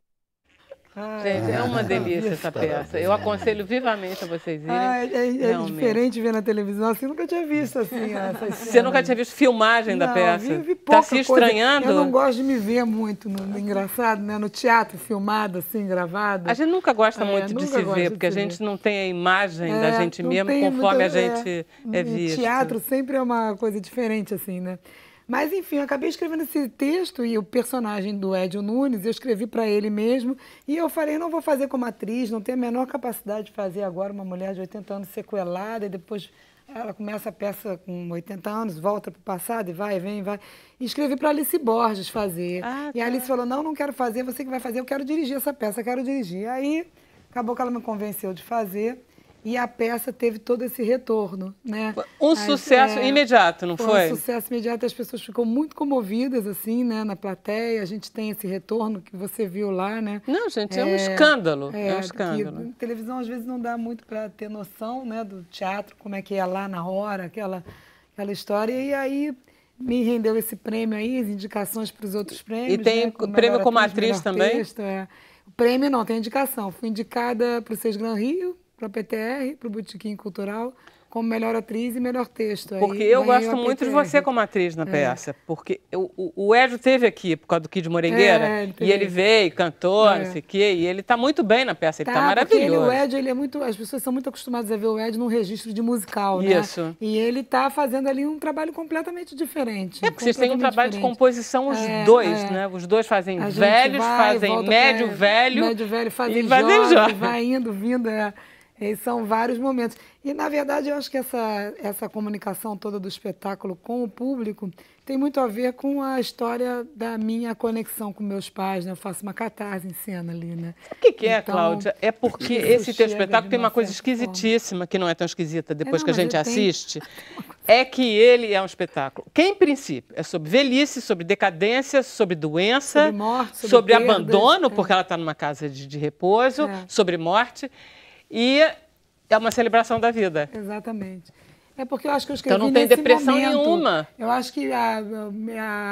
Gente, é uma delícia essa peça. Eu aconselho vivamente a vocês irem. É diferente ver na televisão assim, nunca tinha visto assim. Você nunca tinha visto filmagem da peça? Vi tá se estranhando? Eu não gosto de me ver muito no engraçado, né? No teatro, filmado assim, gravado. A gente nunca gosta muito de se ver, porque a gente não tem a imagem da gente mesmo conforme a gente é visto. O teatro sempre é uma coisa diferente, assim, né? Mas, enfim, eu acabei escrevendo esse texto e o personagem do Édio Nunes, eu escrevi para ele mesmo. E eu falei, eu não vou fazer como atriz, não tenho a menor capacidade de fazer agora uma mulher de 80 anos sequelada e depois ela começa a peça com 80 anos, volta para o passado e vai, vem, vai. E escrevi para Alice Borges fazer. E a Alice falou, não quero fazer, você que vai fazer, eu quero dirigir essa peça, quero dirigir. Aí acabou que ela me convenceu de fazer. E a peça teve todo esse retorno, né? Um sucesso imediato, não foi? Um sucesso imediato, as pessoas ficam muito comovidas, assim, né? Na plateia, a gente tem esse retorno que você viu lá, né? Não, gente, é um escândalo, é um escândalo. Televisão, às vezes, não dá muito para ter noção, né? Do teatro, como é que é lá na hora, aquela história. E aí me rendeu esse prêmio aí, as indicações para os outros prêmios. E tem, né? Prêmio como atriz também? O prêmio não, tem indicação. Fui indicada para o 6 Gran Rio, para a PTR, para o Botequim Cultural, como melhor atriz e melhor texto. Porque Aí eu ganhei gosto a muito de PTR. você como atriz na peça, porque o Edio esteve aqui por causa do Kid Morengueira, e ele veio, cantou, não sei o quê, e ele está muito bem na peça, ele está maravilhoso. O Edio, ele é muito, as pessoas são muito acostumadas a ver o Edio num registro de musical, né? Isso. E ele está fazendo ali um trabalho completamente diferente. Porque vocês têm um trabalho de composição, os dois, né? Os dois fazem velhos, fazem médio, velho fazem e fazem jovem. vai indo, vindo, E são vários momentos. E, na verdade, eu acho que essa comunicação toda do espetáculo com o público tem muito a ver com a história da minha conexão com meus pais, né? Eu faço uma catarse em cena ali, né? O que é, então, Cláudia? É porque esse teu espetáculo tem uma coisa esquisitíssima, que não é tão esquisita depois que a gente assiste, é que ele é um espetáculo que, em princípio, é sobre velhice, sobre decadência, sobre doença, sobre morte, sobre abandono, porque ela está numa casa de repouso, sobre morte. E é uma celebração da vida. Exatamente. É porque eu acho que eu escrevi então não tem nesse depressão momento. nenhuma. Eu acho que a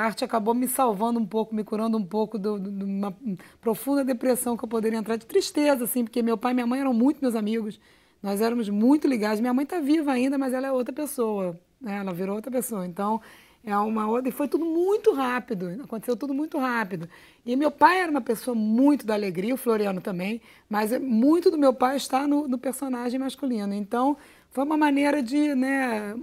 arte acabou me salvando um pouco, me curando um pouco de uma profunda depressão que eu poderia entrar, de tristeza, assim, porque meu pai e minha mãe eram muito meus amigos. Nós éramos muito ligados. Minha mãe está viva ainda, mas ela é outra pessoa, né? Ela virou outra pessoa. Então, é uma outra... E foi tudo muito rápido. Aconteceu tudo muito rápido. E meu pai era uma pessoa muito da alegria, o Floriano também, mas muito do meu pai está no personagem masculino. Então, foi uma maneira de, né,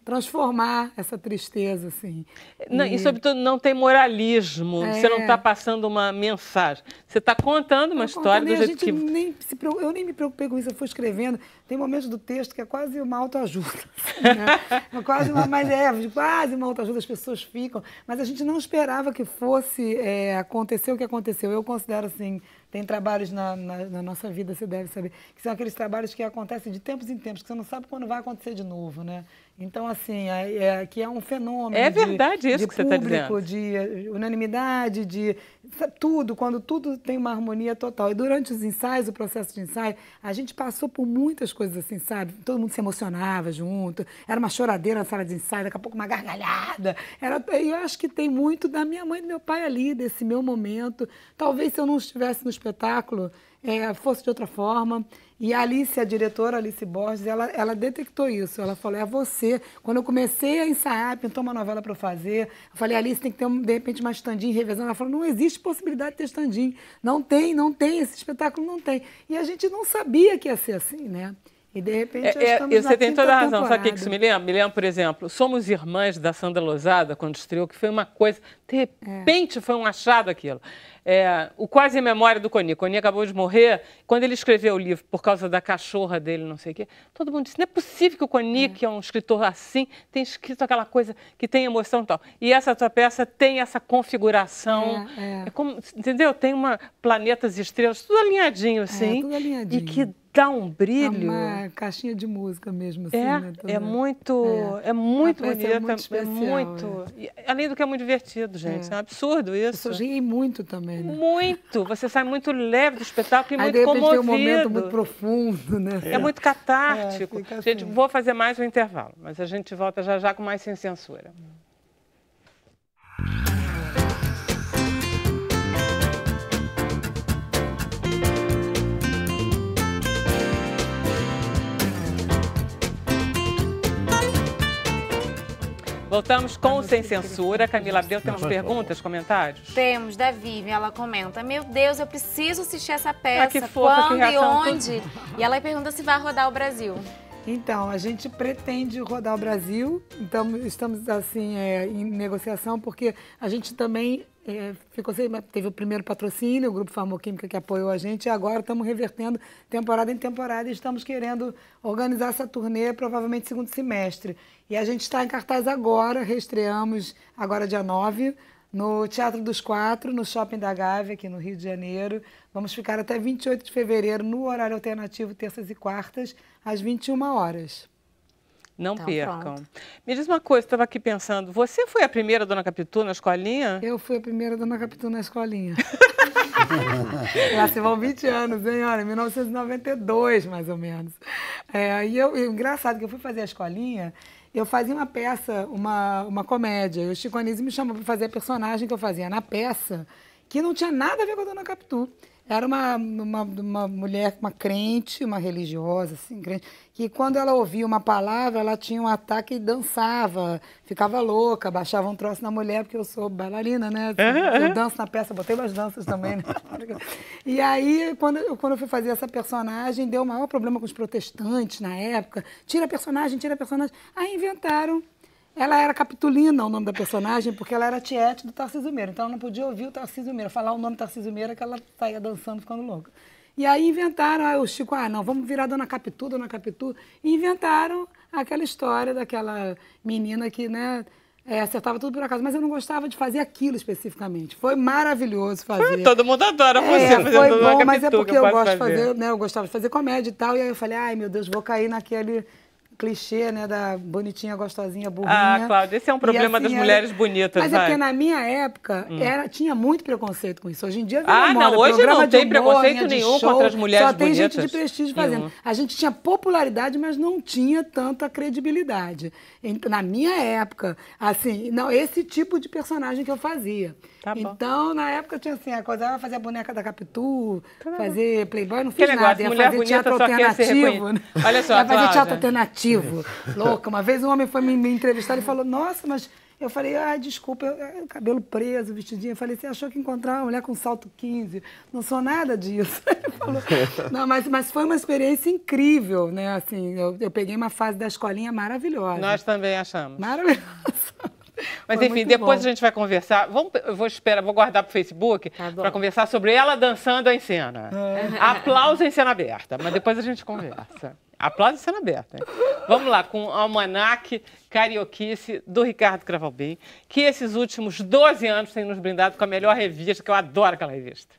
transformar essa tristeza, assim. Não, e, sobretudo, não tem moralismo. Você não está passando uma mensagem. Você está contando uma história do jeito que... Eu nem me preocupei com isso, eu fui escrevendo. Tem momentos do texto que é quase uma autoajuda. Assim, né? Quase uma autoajuda, as pessoas ficam. Mas a gente não esperava que fosse acontecer o que aconteceu. Eu considero assim... Tem trabalhos na nossa vida, você deve saber, que são aqueles trabalhos que acontecem de tempos em tempos, que você não sabe quando vai acontecer de novo, né? Então, assim, que é um fenômeno verdade isso que você está dizendo. De unanimidade, de tudo, quando tudo tem uma harmonia total. E durante os ensaios, o processo de ensaio, a gente passou por muitas coisas assim, sabe? Todo mundo se emocionava junto, era uma choradeira na sala de ensaio, daqui a pouco uma gargalhada. Eu acho que tem muito da minha mãe e do meu pai ali, desse meu momento. Talvez se eu não estivesse no espetáculo, fosse de outra forma. E a Alice, a diretora, Alice Borges, ela detectou isso. Ela falou, é você. Quando eu comecei a ensaiar, pintou uma novela para eu fazer, eu falei, Alice, tem que ter, de repente, uma stand-in revezando. Ela falou, não existe possibilidade de ter stand-in. Não tem, esse espetáculo não tem. E a gente não sabia que ia ser assim, né? E, de repente, você tem toda a razão. Sabe o que isso me lembra? Me lembra, por exemplo, Somos Irmãs, da Sandra Lozada, quando estreou, que foi uma coisa... De repente, foi um achado aquilo. O Quase em Memória do Coni. Coni acabou de morrer. Quando ele escreveu o livro, por causa da cachorra dele, não sei o quê, todo mundo disse, não é possível que o Coni, que é um escritor assim, tenha escrito aquela coisa que tem emoção e tal. E essa tua peça tem essa configuração. É como, entendeu? Tem planetas e estrelas, tudo alinhadinho, assim. Tudo alinhadinho. E que dá um brilho. Uma caixinha de música mesmo, assim. É muito bonito. É muito. E, além do que é muito divertido, gente. É um absurdo isso. Eu ri muito também, né? Muito. Você sai muito leve do espetáculo e muito de repente, comovido. Tem um momento muito profundo, né? É muito catártico. Assim. Gente, vou fazer mais um intervalo, mas a gente volta já já com mais Sem Censura. Voltamos com Sem Censura. Camila Abreu, temos perguntas, comentários? Temos, da Vivi, ela comenta, meu Deus, eu preciso assistir essa peça, que fofa, quando que reação, e onde? E ela pergunta se vai rodar o Brasil. Então, a gente pretende rodar o Brasil, então estamos assim em negociação, porque a gente também teve o primeiro patrocínio, o Grupo Farmoquímica que apoiou a gente, e agora estamos revertendo temporada em temporada e estamos querendo organizar essa turnê provavelmente segundo semestre. E a gente está em cartaz agora, reestreamos agora dia 9, no Teatro dos Quatro, no Shopping da Gávea, aqui no Rio de Janeiro. Vamos ficar até 28 de fevereiro, no horário alternativo, terças e quartas, às 21 horas. Não percam. Me diz uma coisa, estava aqui pensando, você foi a primeira Dona Capitu na escolinha? Eu fui a primeira Dona Capitu na escolinha. Lá se vão 20 anos, hein? Olha, 1992, mais ou menos. Engraçado que eu fui fazer a escolinha, eu fazia uma peça, uma comédia, e o Chico Anísio me chamou para fazer a personagem que eu fazia na peça, que não tinha nada a ver com a Dona Capitu. Era uma mulher, uma crente, uma religiosa, assim, crente, que quando ela ouvia uma palavra, ela tinha um ataque e dançava, ficava louca, baixava um troço na mulher, porque eu sou bailarina, né? Eu danço na peça, botei umas danças também, né? E aí, quando eu fui fazer essa personagem, deu o maior problema com os protestantes na época. Tira a personagem, tira a personagem. Aí inventaram. Ela era Capitulina, o nome da personagem, porque ela era tiete do Tarcísio Meira. Então, ela não podia ouvir o Tarcísio Meira, falar o nome Tarcísio Meira, que ela saía dançando, ficando louca. E aí inventaram, o Chico, não, vamos virar Dona Capitu, Dona Capitu. E inventaram aquela história daquela menina que, né, acertava tudo por acaso. Mas eu não gostava de fazer aquilo especificamente. Foi maravilhoso fazer. Todo mundo adora você fazendo foi Dona bom, Capitu, mas é porque eu gosto de fazer. fazer, né, eu gostava de fazer comédia e tal. E aí eu falei, ai, meu Deus, vou cair naquele clichê, né, da bonitinha, gostosinha, burrinha. Cláudia, esse é um problema das mulheres bonitas, mas vai. é porque na minha época tinha muito preconceito com isso. Hoje em dia não, hoje não tem preconceito nenhum contra as mulheres bonitas. Só tem gente de prestígio fazendo. A gente tinha popularidade, mas não tinha tanta credibilidade. Na minha época, assim, não, esse tipo de personagem que eu fazia. Tá bom. Então, na época, tinha assim, a coisa, fazer a boneca da Capitu, fazer Playboy, não Que fiz negócio, nada. Ia mulher fazer bonita teatro só quer ser alternativo. reconhecida. Olha só, Ia fazer Cláudia. teatro alternativo. Louca. Uma vez um homem foi me entrevistar e falou, nossa, mas... Eu falei, desculpa, cabelo preso, vestidinho. Eu falei, você achou que encontrar uma mulher com salto 15? Não sou nada disso. Ele falou, não, mas foi uma experiência incrível, né? Assim, eu peguei uma fase da escolinha maravilhosa. Nós também achamos. Maravilhosa. Mas Foi enfim, muito depois bom. a gente vai conversar. Eu vou guardar para o Facebook para conversar sobre ela dançando em cena. Aplauso em cena aberta, mas depois a gente conversa. Aplauso em cena aberta. Hein? Vamos lá, com o Almanac Carioquice, do Ricardo Cravalbim, que esses últimos 12 anos tem nos brindado com a melhor revista, que eu adoro aquela revista.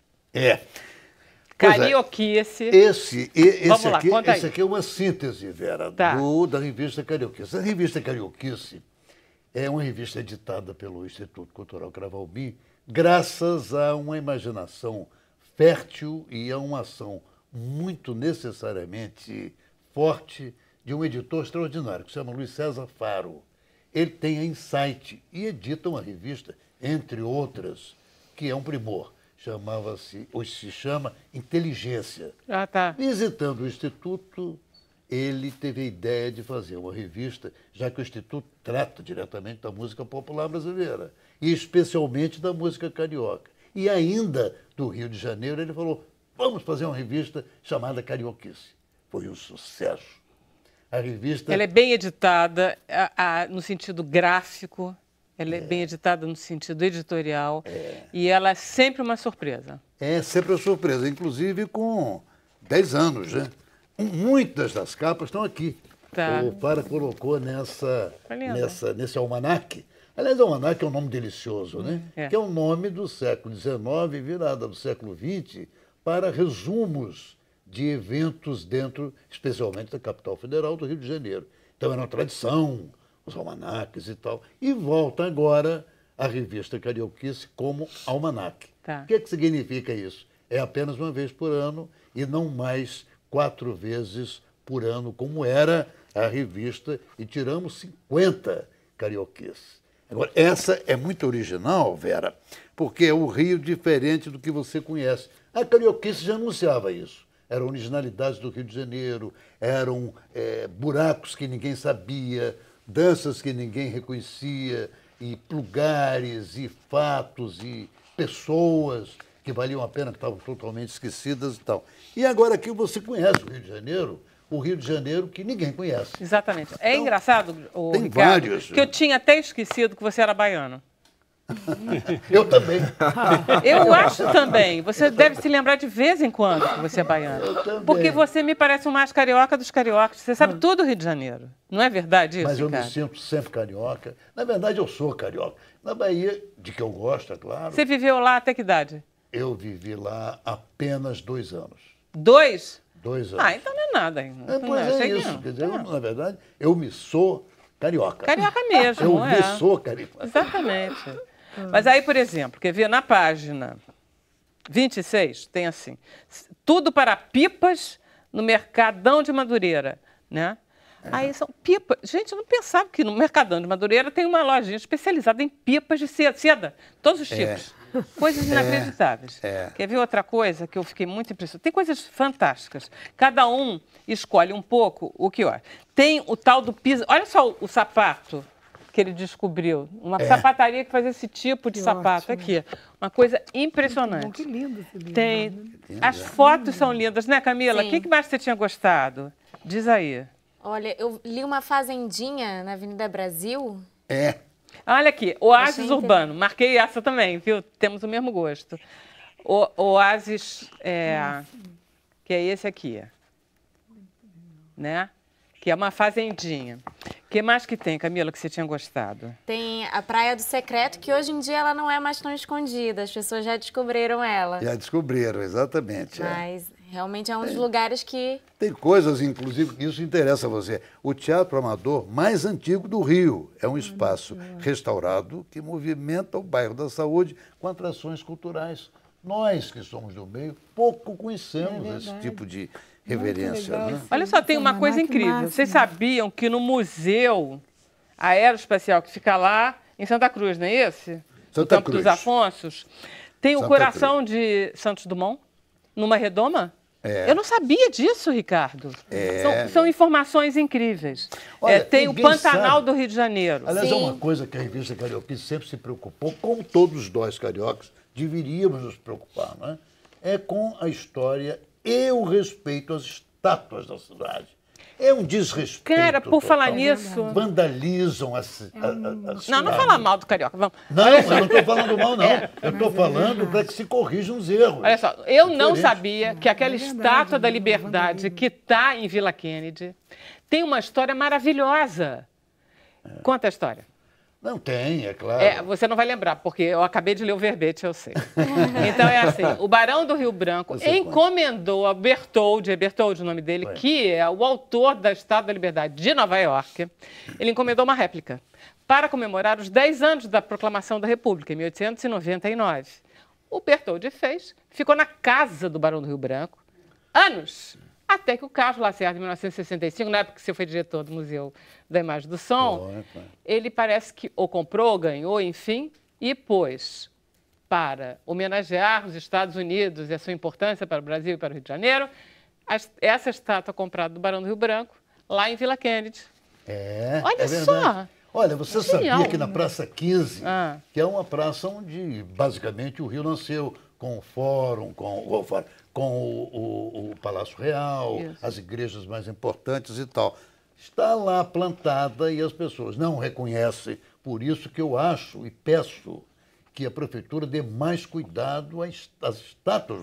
Carioquice. Esse lá, conta aí. esse aqui é uma síntese, Vera, Tá. da revista Carioquice. A revista Carioquice é uma revista editada pelo Instituto Cultural Cravalbim, graças a uma imaginação fértil e a uma ação muito necessariamente forte de um editor extraordinário, que se chama Luiz César Faro. Ele tem a Insight e edita uma revista, entre outras, que é um primor. Chamava-se, hoje se chama Inteligência. Tá. Visitando o Instituto, ele teve a ideia de fazer uma revista, já que o Instituto trata diretamente da música popular brasileira, e especialmente da música carioca. E ainda do Rio de Janeiro, ele falou, vamos fazer uma revista chamada Carioquice. Foi um sucesso. A revista... Ela é bem editada no sentido gráfico, ela é bem editada no sentido editorial, e ela é sempre uma surpresa. É sempre uma surpresa, inclusive com 10 anos, né? Muitas das capas estão aqui. Tá. O Para colocou nesse almanaque. Aliás, o almanaque é um nome delicioso, né? Que é um nome do século XIX, virada do século XX, para resumos de eventos dentro, especialmente da capital federal do Rio de Janeiro. Então era uma tradição, os almanaques e tal. E volta agora a revista Carioquice como almanaque. Tá. O que significa isso? É apenas uma vez por ano e não mais 4 vezes por ano, como era a revista, e tiramos 50 Carioquices. Agora, essa é muito original, Vera, porque é o Rio diferente do que você conhece. A Carioquice já anunciava isso. Eram originalidades do Rio de Janeiro, eram buracos que ninguém sabia, danças que ninguém reconhecia, e lugares, e fatos, e pessoas que valiam a pena, que estavam totalmente esquecidas e tal. E agora aqui você conhece o Rio de Janeiro que ninguém conhece. Exatamente. É engraçado, tem Ricardo, vários. que eu tinha até esquecido que você era baiano. Eu também. Eu acho também. Você deve se lembrar de vez em quando que você é baiano. Eu também. Porque você me parece o mais carioca dos cariocas. Você sabe tudo do Rio de Janeiro. Não é verdade isso, Mas eu Ricardo? me sinto sempre carioca. Na verdade, eu sou carioca. Na Bahia, de que eu gosto, é claro. Você viveu lá até que idade? Eu vivi lá apenas 2 anos. 2? 2 anos. Então não é nada. Não Pois é isso. Quer dizer, na verdade, eu me sou carioca. Carioca mesmo, Eu me sou carioca. Exatamente. Mas aí, por exemplo, quer ver, na página 26, tem assim, tudo para pipas no Mercadão de Madureira, né? Aí são pipas. Gente, eu não pensava que no Mercadão de Madureira tem uma lojinha especializada em pipas de seda, todos os tipos. Coisas inacreditáveis. Quer ver outra coisa que eu fiquei muito impressionada? Tem coisas fantásticas. Cada um escolhe um pouco o que olha. Tem o tal do piso. Olha só o sapato que ele descobriu. Uma sapataria que faz esse tipo de sapato aqui. Uma coisa impressionante. Que lindo esse livro. Tem. As fotos são lindas, né, Camila? O que mais você tinha gostado? Diz aí. Olha, eu li uma fazendinha na Avenida Brasil. Olha aqui, Oásis Urbano. Marquei essa também, viu? Temos o mesmo gosto. Oásis, que é esse aqui, né? Que é uma fazendinha. O que mais que tem, Camila, que você tinha gostado? Tem a Praia do Secreto, que hoje em dia ela não é mais tão escondida. As pessoas já descobriram ela. Já descobriram, exatamente. Mas realmente é um dos lugares que... Tem coisas, inclusive, que isso interessa a você. O Teatro Amador mais antigo do Rio. É um espaço restaurado que movimenta o bairro da Saúde com atrações culturais. Nós, que somos do meio, pouco conhecemos esse tipo de reverência. Né? Olha só, tem uma coisa incrível. Vocês sabiam que no Museu Aeroespacial, que fica lá em Santa Cruz, não é esse? No Campo dos Afonsos, tem o coração de Santos Dumont, numa redoma? Eu não sabia disso, Ricardo. São informações incríveis. Olha, tem o Pantanal do Rio de Janeiro. Aliás, é uma coisa que a revista Carioquice sempre se preocupou, como todos nós cariocas deveríamos nos preocupar, não é? É com a história e o respeito às estátuas da cidade. É um desrespeito. Cara, por falar nisso... Vandalizam as Não fala mal do carioca, vamos. Não, eu não estou falando mal, não. Eu estou falando para que se corrijam os erros. Olha só, eu não sabia que aquela estátua da Liberdade que está em Vila Kennedy tem uma história maravilhosa. Conta a história. Não tem, é claro. Você não vai lembrar, porque eu acabei de ler o verbete, eu sei. Então é assim, o Barão do Rio Branco encomendou a Bertoldi, é Bertoldi o nome dele, que é o autor da Estátua da Liberdade de Nova York, ele encomendou uma réplica para comemorar os 10 anos da Proclamação da República, em 1899. O Bertoldi fez, ficou na casa do Barão do Rio Branco, anos, até que o Carlos Lacerda, em 1965, na época que você foi diretor do Museu da Imagem do Som, ele parece que ou comprou, ou ganhou, enfim, e pôs para homenagear os Estados Unidos e a sua importância para o Brasil e para o Rio de Janeiro, essa estátua comprada do Barão do Rio Branco, lá em Vila Kennedy. Olha só! Olha, você sabia que na Praça 15, que é uma praça onde, basicamente, o Rio nasceu, com o Fórum, com o Palácio Real, as igrejas mais importantes e tal. Está lá plantada e as pessoas não reconhecem. Por isso que eu acho e peço que a Prefeitura dê mais cuidado às estátuas.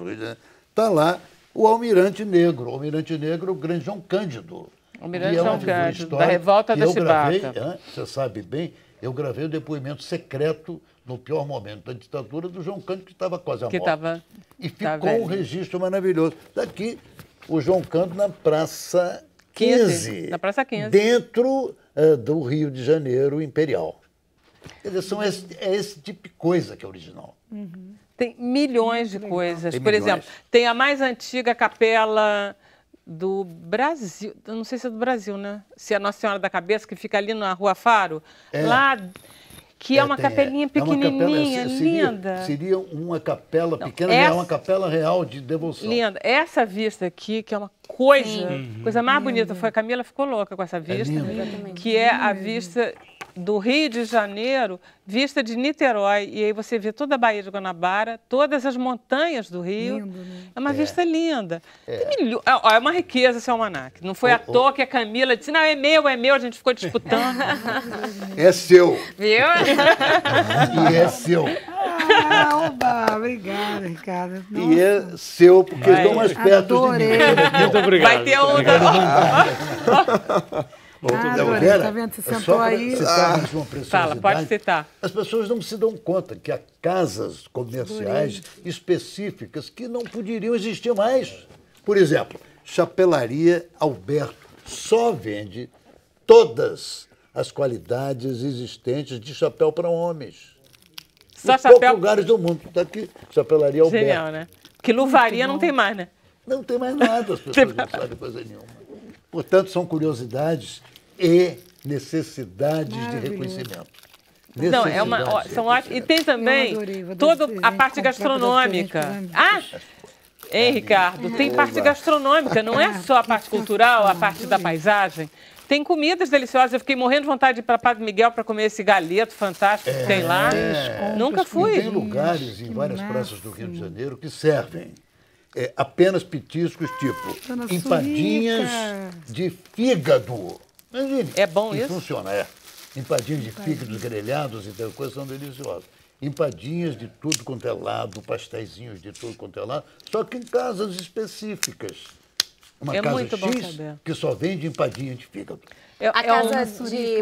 Está lá o Almirante Negro. O Almirante Negro, o grande João Cândido. Almirante João Cândido, da Revolta da Chibata. Você sabe bem, eu gravei o depoimento secreto no pior momento da ditadura do João Cândido, que estava quase à morte. E ficou um registro maravilhoso. Daqui, o João Cândido na Praça 15. Na Praça 15. Dentro do Rio de Janeiro Imperial. Quer dizer, é esse tipo de coisa que é original. Tem milhões de coisas. Por exemplo, tem a mais antiga capela do Brasil, eu não sei se é do Brasil, né? Se é a Nossa Senhora da Cabeça, que fica ali na Rua Faro, lá... Que é uma capelinha pequenininha, linda. Seria uma capela pequena, é uma capela real de devoção. Linda. Essa vista aqui, que é uma coisa mais bonita, foi a Camila ficou louca com essa vista, que é a vista do Rio de Janeiro, vista de Niterói, e aí você vê toda a Baía de Guanabara, todas as montanhas do Rio. Lindo, né? É uma vista linda. É uma riqueza esse almanaque. Não foi à toa que a Camila disse, não, é meu, a gente ficou disputando. É seu. Viu? E é seu. Oba, obrigada, Ricardo. Nossa. E é seu, porque estão mais perto de mim. Muito obrigado. Vai ter onda. Vera, tá vendo? Você sentou aí. Fala, pode citar. As pessoas não se dão conta que há casas comerciais específicas que não poderiam existir mais. Por exemplo, Chapelaria Alberto só vende todas as qualidades existentes de chapéu para homens. Só em chapéu... poucos lugares do mundo. Está aqui, Chapelaria Alberto. Genial, né? Que luvaria não tem mais, né? Não tem mais nada, as pessoas não sabem coisa nenhuma. Portanto, são curiosidades e necessidades de reconhecimento. Não, é uma, são ótimos. E tem também toda a parte gastronômica. Ah, hein, Ricardo? Tem parte gastronômica, não é só a parte cultural, a parte da paisagem. Tem comidas deliciosas. Eu fiquei morrendo de vontade de ir para Padre Miguel para comer esse galeto fantástico que tem lá. Nunca fui. Tem lugares em várias praças do Rio de Janeiro que servem apenas petiscos tipo empadinhas de fígado. Imagine. É bom isso? Funciona, Empadinhas de fígado grelhados e tal coisa são deliciosas. Empadinhas de tudo quanto é lado, pastéisinhos de tudo quanto é lado, só que em casas específicas. Uma casa muito bom X saber. que só vende empadinha de fígado. A casa de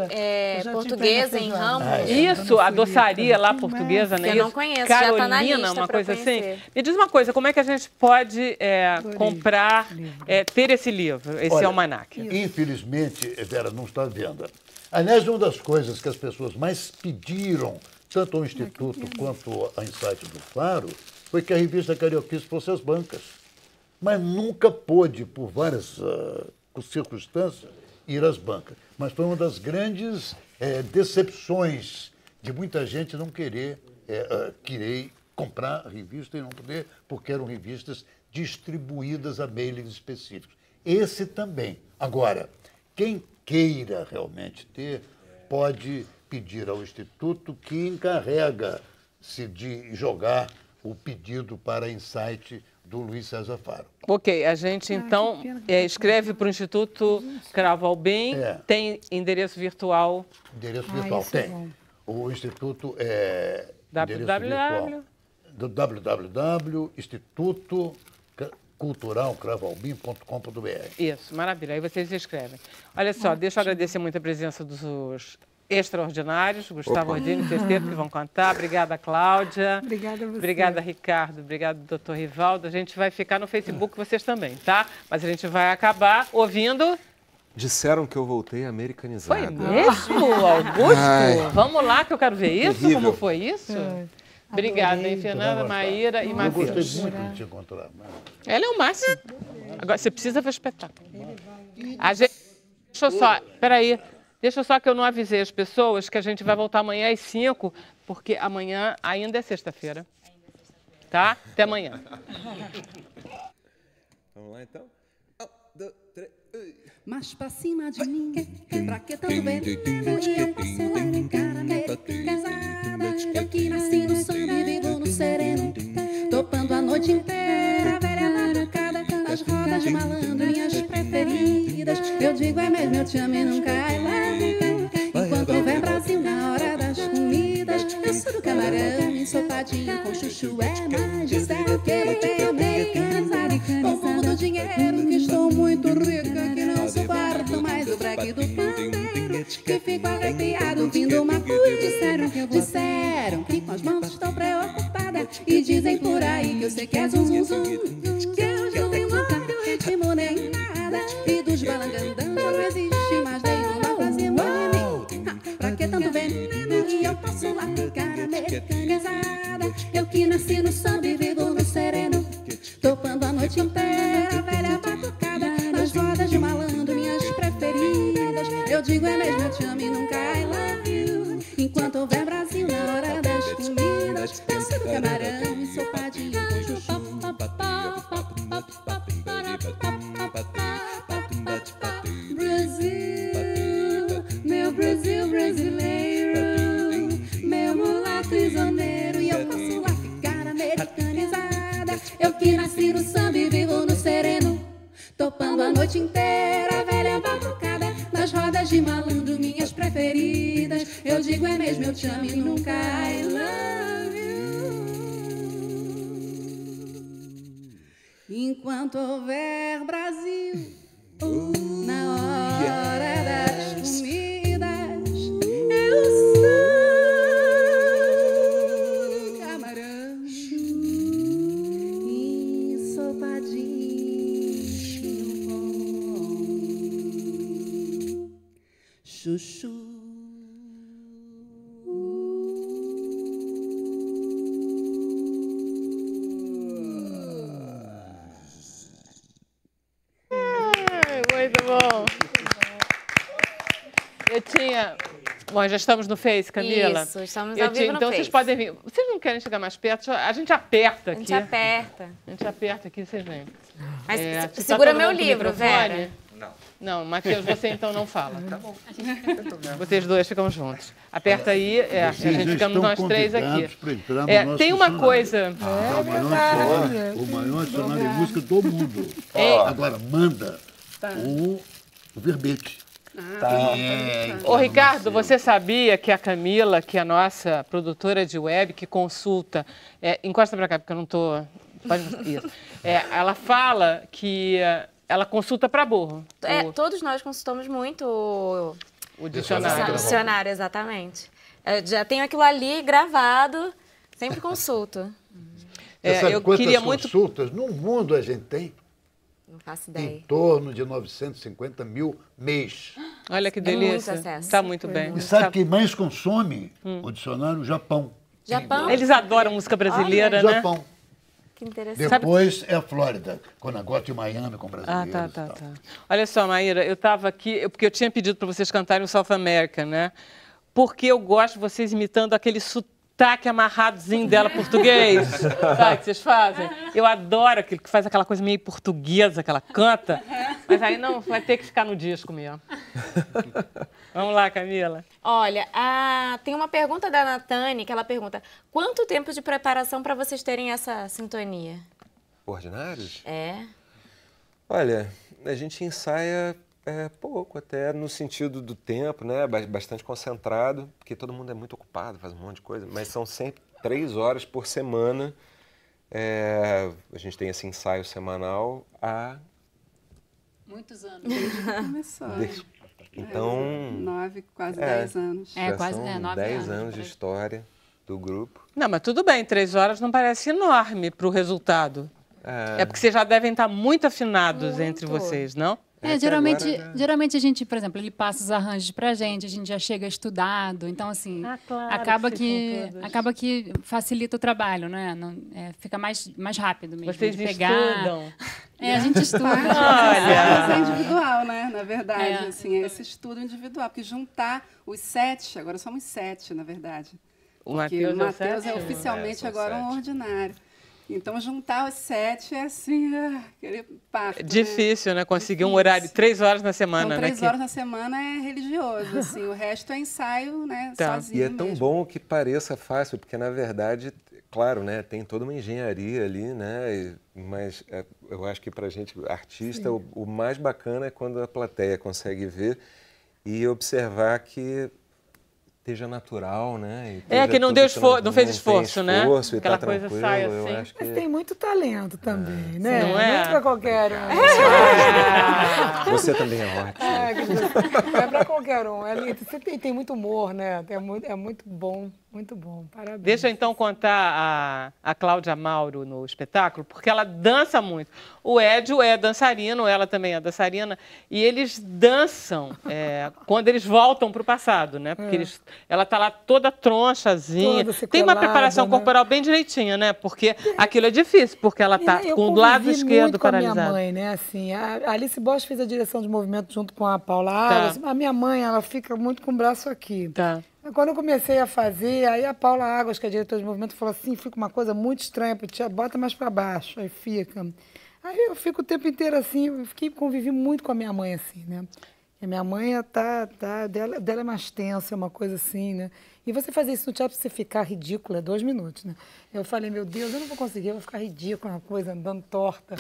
portuguesa em Ramos. Isso, a doçaria lá portuguesa, né? Eu não conheço, Carolina, já tá na lista uma pra coisa conhecer. assim. Me diz uma coisa, como é que a gente pode comprar, ter esse livro, esse almanaque? Infelizmente, Vera, não está à venda. Aliás, uma das coisas que as pessoas mais pediram, tanto ao Instituto quanto ao Insight do Faro, foi que a revista Carioquice fosse às bancas. Mas nunca pôde, por várias circunstâncias, ir às bancas. Mas foi uma das grandes decepções de muita gente não querer comprar a revista e não poder, porque eram revistas distribuídas a mailings específicos. Esse também. Agora, quem queira realmente ter, pode pedir ao Instituto, que encarrega-se de jogar o pedido para Insight do Luiz César Faro. Ok, a gente então escreve para o Instituto Cravo Albim, tem endereço virtual? Endereço virtual, tem. O Instituto é www.institutoculturalcravoalbim.com.br. Isso, maravilha, aí vocês escrevem. Olha só, deixa eu agradecer muito a presença dos extraordinários, Gustavo Ordini e Testeto, que vão cantar. Obrigada, Cláudia. Obrigada a você. Obrigada, Ricardo. Obrigado, doutor Rivaldo. A gente vai ficar no Facebook, vocês também, tá? Mas a gente vai acabar ouvindo... Disseram que eu voltei americanizado. Foi mesmo, Augusto? Vamos lá que eu quero ver isso, terrível. como foi isso? Obrigada, hein, Fernanda, Maíra e Eu Matheus. gostei muito de te encontrar. Ela é o máximo. Agora, você precisa ver o espetáculo. A gente... Deixa eu só... Peraí. Deixa só que eu não avisei as pessoas que a gente vai voltar amanhã às 5, porque amanhã ainda é sexta-feira. Tá? Até amanhã. Vamos lá, então? 1, 2, 3... Mas pra cima de mim, pra que tanto bem? Eu posso lá em cara americanizada. Eu que nasci no samba e vivo no sereno, topando a noite inteira, velha madrugada, nas rodas de malandro, minhas preferidas. Eu digo é mesmo, eu te amo e nunca I love you. Enquanto houver Brasil na hora das comidas, eu sou do camarão, ensopadinho com chuchu, é mais de zero que eu tenho americanizada. Com o fumo do dinheiro que estou muito rica, que não suporto mais o breque do pandeiro, que fico arrepiado ouvindo uma coisa. Disseram que com as mãos estou preocupada e dizem por aí que eu sei que é zum zum zum, que eu já tenho o ritmo nem nada e dos balangandãs não existe mais nenhuma fazendo de mim. Pra que tanto veneno e eu posso lá ficar americanizada? Eu que nasci no samba e vivo no sereno, topando a noite inteira, velha batucada, nas rodas de malandro, minhas preferidas. Eu digo é mesmo, eu te amo e nunca I love you. Enquanto houver Brasil na hora das comidas, eu sou do camarão, ensopadinho com chuchu. Brasil, meu Brasil brasileiro, meu mulato prisioneiro, e eu posso lá ficar americanizada. Eu que nasci no samba e vivo no sereno, topando a noite inteira, velha batucada, nas rodas de malandro, minhas preferidas. Eu digo é mesmo, eu te amo e nunca I love you. Enquanto houver Brasil na hora das comidas, eu sou camarão ensopadinho com chuchu. Muito bom. Eu tinha Bom, já estamos no Face, Camila? Isso, estamos ao vivo no Então Face. vocês podem vir. Vocês não querem chegar mais perto? A gente aperta aqui. A gente aperta. A gente aperta aqui, vocês vêm. Mas Tá segura todo meu mundo com o livro, microfone? Vera. Não, Matheus, você então não fala. Tá bom. Vocês dois ficam juntos. Aperta aí, a gente ficamos nós três aqui. Tem uma coisa... O maior dicionário de música do mundo. Agora, manda o verbete. Ô, Ricardo, você sabia que a Camila, que é a nossa produtora de web, que consulta... encosta pra cá, porque eu não tô... Isso. Ela fala que... ela consulta para burro. Todos nós consultamos muito o dicionário. O dicionário, exatamente. Eu já tenho aquilo ali gravado, sempre consulto. Você sabe eu quantas queria muito... consultas no mundo a gente tem? Não faço ideia. Em torno de 950 mil mês. Olha que delícia. Está muito bem. E sabe quem mais consome o dicionário? O Japão. Japão? Eles adoram música brasileira, né? Japão. Que interessante. Depois é a Flórida, com o negócio de Miami com brasileiros. Tá. Olha só, Maíra, eu estava aqui, porque eu tinha pedido para vocês cantarem o South America, né? Porque eu gosto de vocês imitando aquele sotaque amarradozinho dela português, sabe, que vocês fazem. Eu adoro aquele que faz aquela coisa meio portuguesa que ela canta, mas aí não, vai ter que ficar no disco mesmo. Vamos lá, Camila. Olha, tem uma pergunta da Natane, que ela pergunta: quanto tempo de preparação para vocês terem essa sintonia? Ordinários? Olha, a gente ensaia pouco, até no sentido do tempo, né? Bastante concentrado, porque todo mundo é muito ocupado, faz um monte de coisa, mas são sempre 3 horas por semana. A gente tem esse ensaio semanal há... Muitos anos. Desde que começou. Então... 9, quase 10 anos. Quase 10 anos de história do grupo. Não, mas tudo bem, 3 horas não parece enorme para o resultado. É porque vocês já devem estar muito afinados entre vocês, não? Geralmente a gente, por exemplo, ele passa os arranjos pra gente, a gente já chega estudado, então assim, claro, acaba que facilita o trabalho, né? Fica mais rápido mesmo. Vocês de pegar. Estudam? A gente estuda. Olha! É individual, né? Na verdade, assim, esse estudo individual, porque juntar os 7, agora somos 7, na verdade. O Matheus é oficialmente agora um ordinário. Então, juntar os 7 é assim, aquele parto. Difícil, né? Conseguir um horário, 3 horas na semana, então, né? 3 horas na semana é religioso, assim, o resto é ensaio, né? Sozinho E é tão mesmo. bom que pareça fácil, porque, na verdade, claro, né? Tem toda uma engenharia ali, né? Mas eu acho que, para a gente, artista, o mais bacana é quando a plateia consegue ver e observar que seja natural, né? Que não deu esforço, não fez esforço, né? Aquela coisa sai assim. Mas tem muito talento também, né? Não é? Não é pra qualquer um. Você também é ótimo. Não é pra qualquer um. Você tem muito humor, né? É muito bom, muito bom. Parabéns. Deixa eu então contar a Cláudia Mauro no espetáculo, porque ela dança muito. O Edio é dançarino, ela também é dançarina, e eles dançam quando eles voltam para o passado, né? Porque ela tá lá toda tronchazinha. Tem uma preparação corporal bem direitinha, né? Porque aquilo é difícil, porque ela tá com o lado esquerdo paralisado. A minha mãe, né? Assim, a Alice Bosch fez a direção de movimento junto com a Paula Águas. A minha mãe, ela fica muito com o braço aqui. Quando eu comecei a fazer, aí a Paula Águas, que é a diretora de movimento, falou assim, fica uma coisa muito estranha, bota mais para baixo, aí fica. Aí eu fico o tempo inteiro assim, convivi muito com a minha mãe, assim, né? E a minha mãe dela é mais tensa, é uma coisa assim, né? E você fazer isso no teatro, você ficar ridícula, é 2 minutos, né? Eu falei, meu Deus, eu não vou conseguir, eu vou ficar ridícula, uma coisa andando torta.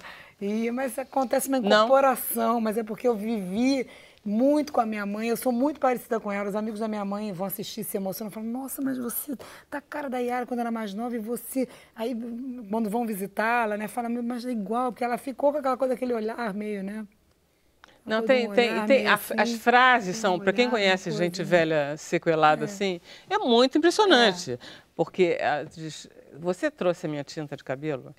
Mas acontece uma incorporação, mas é porque eu vivi muito com a minha mãe, eu sou muito parecida com ela. Os amigos da minha mãe vão assistir, se emocionam, falam, nossa, mas você tá a cara da Yara quando era mais nova e você... Aí, quando vão visitá-la, né, fala, mas é igual, porque ela ficou com aquela coisa, aquele olhar meio, né? Não, as frases são, para quem conhece gente velha sequelada assim, é muito impressionante. Porque você trouxe a minha tinta de cabelo?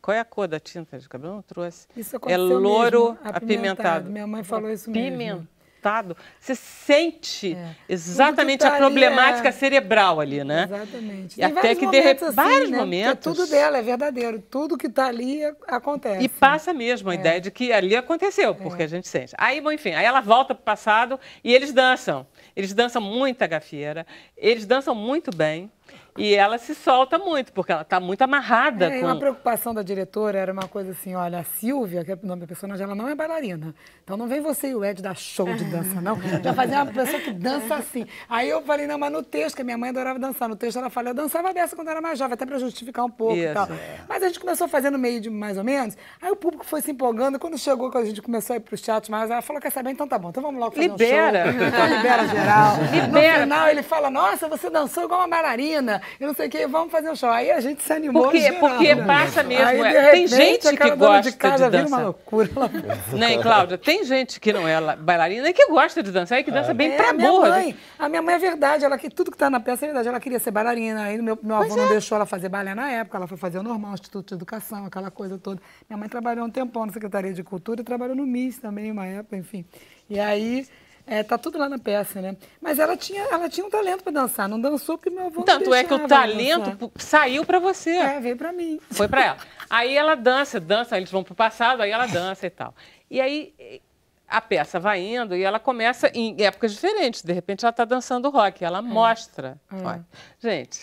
Qual é a cor da tinta de cabelo? Eu não trouxe. Isso é louro apimentado. Minha mãe falou isso mesmo. voltado, você sente exatamente a problemática cerebral ali, né? Exatamente. E até que de repente, vários momentos. Tudo dela é verdadeiro, tudo que está ali acontece. E passa mesmo a ideia de que ali aconteceu, porque a gente sente. Aí, bom, enfim, aí ela volta para o passado e eles dançam. Eles dançam muita gafieira, eles dançam muito bem. E ela se solta muito, porque ela está muito amarrada. Uma preocupação da diretora era uma coisa assim, olha, a Silvia, que é o nome da personagem, ela não é bailarina. Então não vem você e o Ed dar show de dança, não. Já fazer uma pessoa que dança assim. Aí eu falei, não, mas no texto, que a minha mãe adorava dançar, no texto ela fala, eu dançava dessa quando era mais jovem, até para justificar um pouco e tal. Mas a gente começou a fazer no meio de mais ou menos, aí o público foi se empolgando, quando chegou, quando a gente começou a ir para os teatros, mas ela falou, quer saber? Então tá bom, então vamos logo fazer um show. Então libera geral. No final ele fala, nossa, você dançou igual uma bailarina, eu não sei o que, vamos fazer um show. Aí a gente se animou. Porque passa mesmo. Aí, tem gente que gosta de dançar. Vira uma loucura. Né, Cláudia? Tem gente que não é bailarina e que gosta de dançar e que dança bem pra burra. A minha mãe é verdade. Tudo que tá na peça é verdade. Ela queria ser bailarina. Aí meu avô não deixou ela fazer balé na época. Ela foi fazer o normal, Instituto de Educação, aquela coisa toda. Minha mãe trabalhou um tempão na Secretaria de Cultura e trabalhou no MIS também, uma época, enfim. E aí... tá tudo lá na peça, né? Mas ela tinha um talento para dançar, não dançou porque meu avô não deixava. Tanto é que o talento saiu para você. Veio para mim. Foi para ela. Aí ela dança, eles vão para o passado, aí ela dança e tal. E aí a peça vai indo e ela começa em épocas diferentes. De repente ela está dançando rock, ela mostra. Rock. Gente,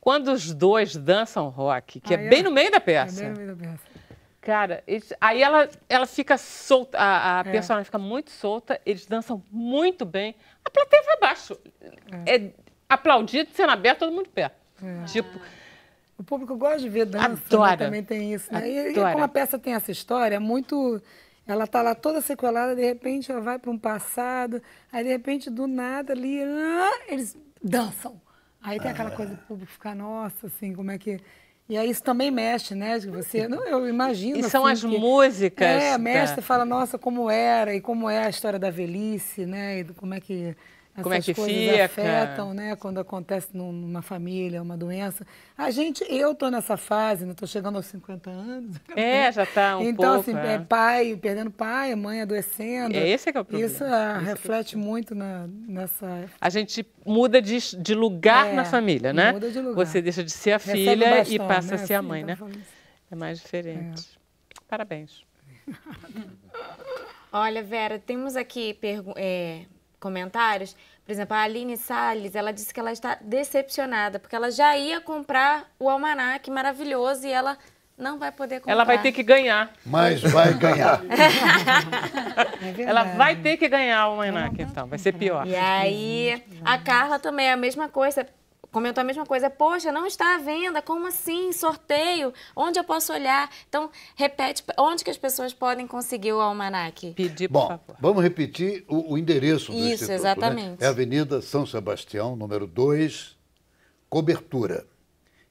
quando os dois dançam rock, que é bem no meio da peça. É bem no meio da peça. Cara, aí ela fica solta, a personagem fica muito solta, eles dançam muito bem, a plateia vai abaixo. É aplaudido, cena aberta, todo mundo de pé. Tipo, o público gosta de ver dança, adora. Né? Também tem isso. Né? E como a peça tem essa história, ela tá lá toda sequelada, de repente ela vai para um passado, aí de repente do nada ali, eles dançam. Aí tem aquela coisa do público ficar, nossa, assim, como é que... E aí isso também mexe, né? De você, não, eu imagino. E são as músicas. Mexe, você fala, nossa, como era, e como é a história da velhice, né? E como é que essas coisas afetam, né? Quando acontece numa família, uma doença. Eu tô nessa fase, né? Tô chegando aos 50 anos. Já tá um então, pouco. Então, assim, pai perdendo pai, mãe adoecendo. Esse que é o problema. Isso reflete muito nessa... A gente muda de lugar na família, né? Muda de lugar. Você deixa de ser a filha e passa a ser a mãe, né? É mais diferente. Parabéns. Olha, Vera, temos aqui comentários. Por exemplo, a Aline Salles, ela disse que ela está decepcionada, porque ela já ia comprar o almanaque maravilhoso e ela não vai poder comprar. Ela vai ter que ganhar. Mas vai ganhar. Ela vai ter que ganhar o almanaque, então. Vai ser pior. E aí, a Carla também é a mesma coisa. Comentou a mesma coisa, poxa, não está à venda, como assim? Sorteio? Onde eu posso olhar? Então, repete, onde que as pessoas podem conseguir o almanaque? Pedir, por favor. Vamos repetir o endereço do Isso, Instituto, exatamente. Né? É Avenida São Sebastião, número 2, cobertura.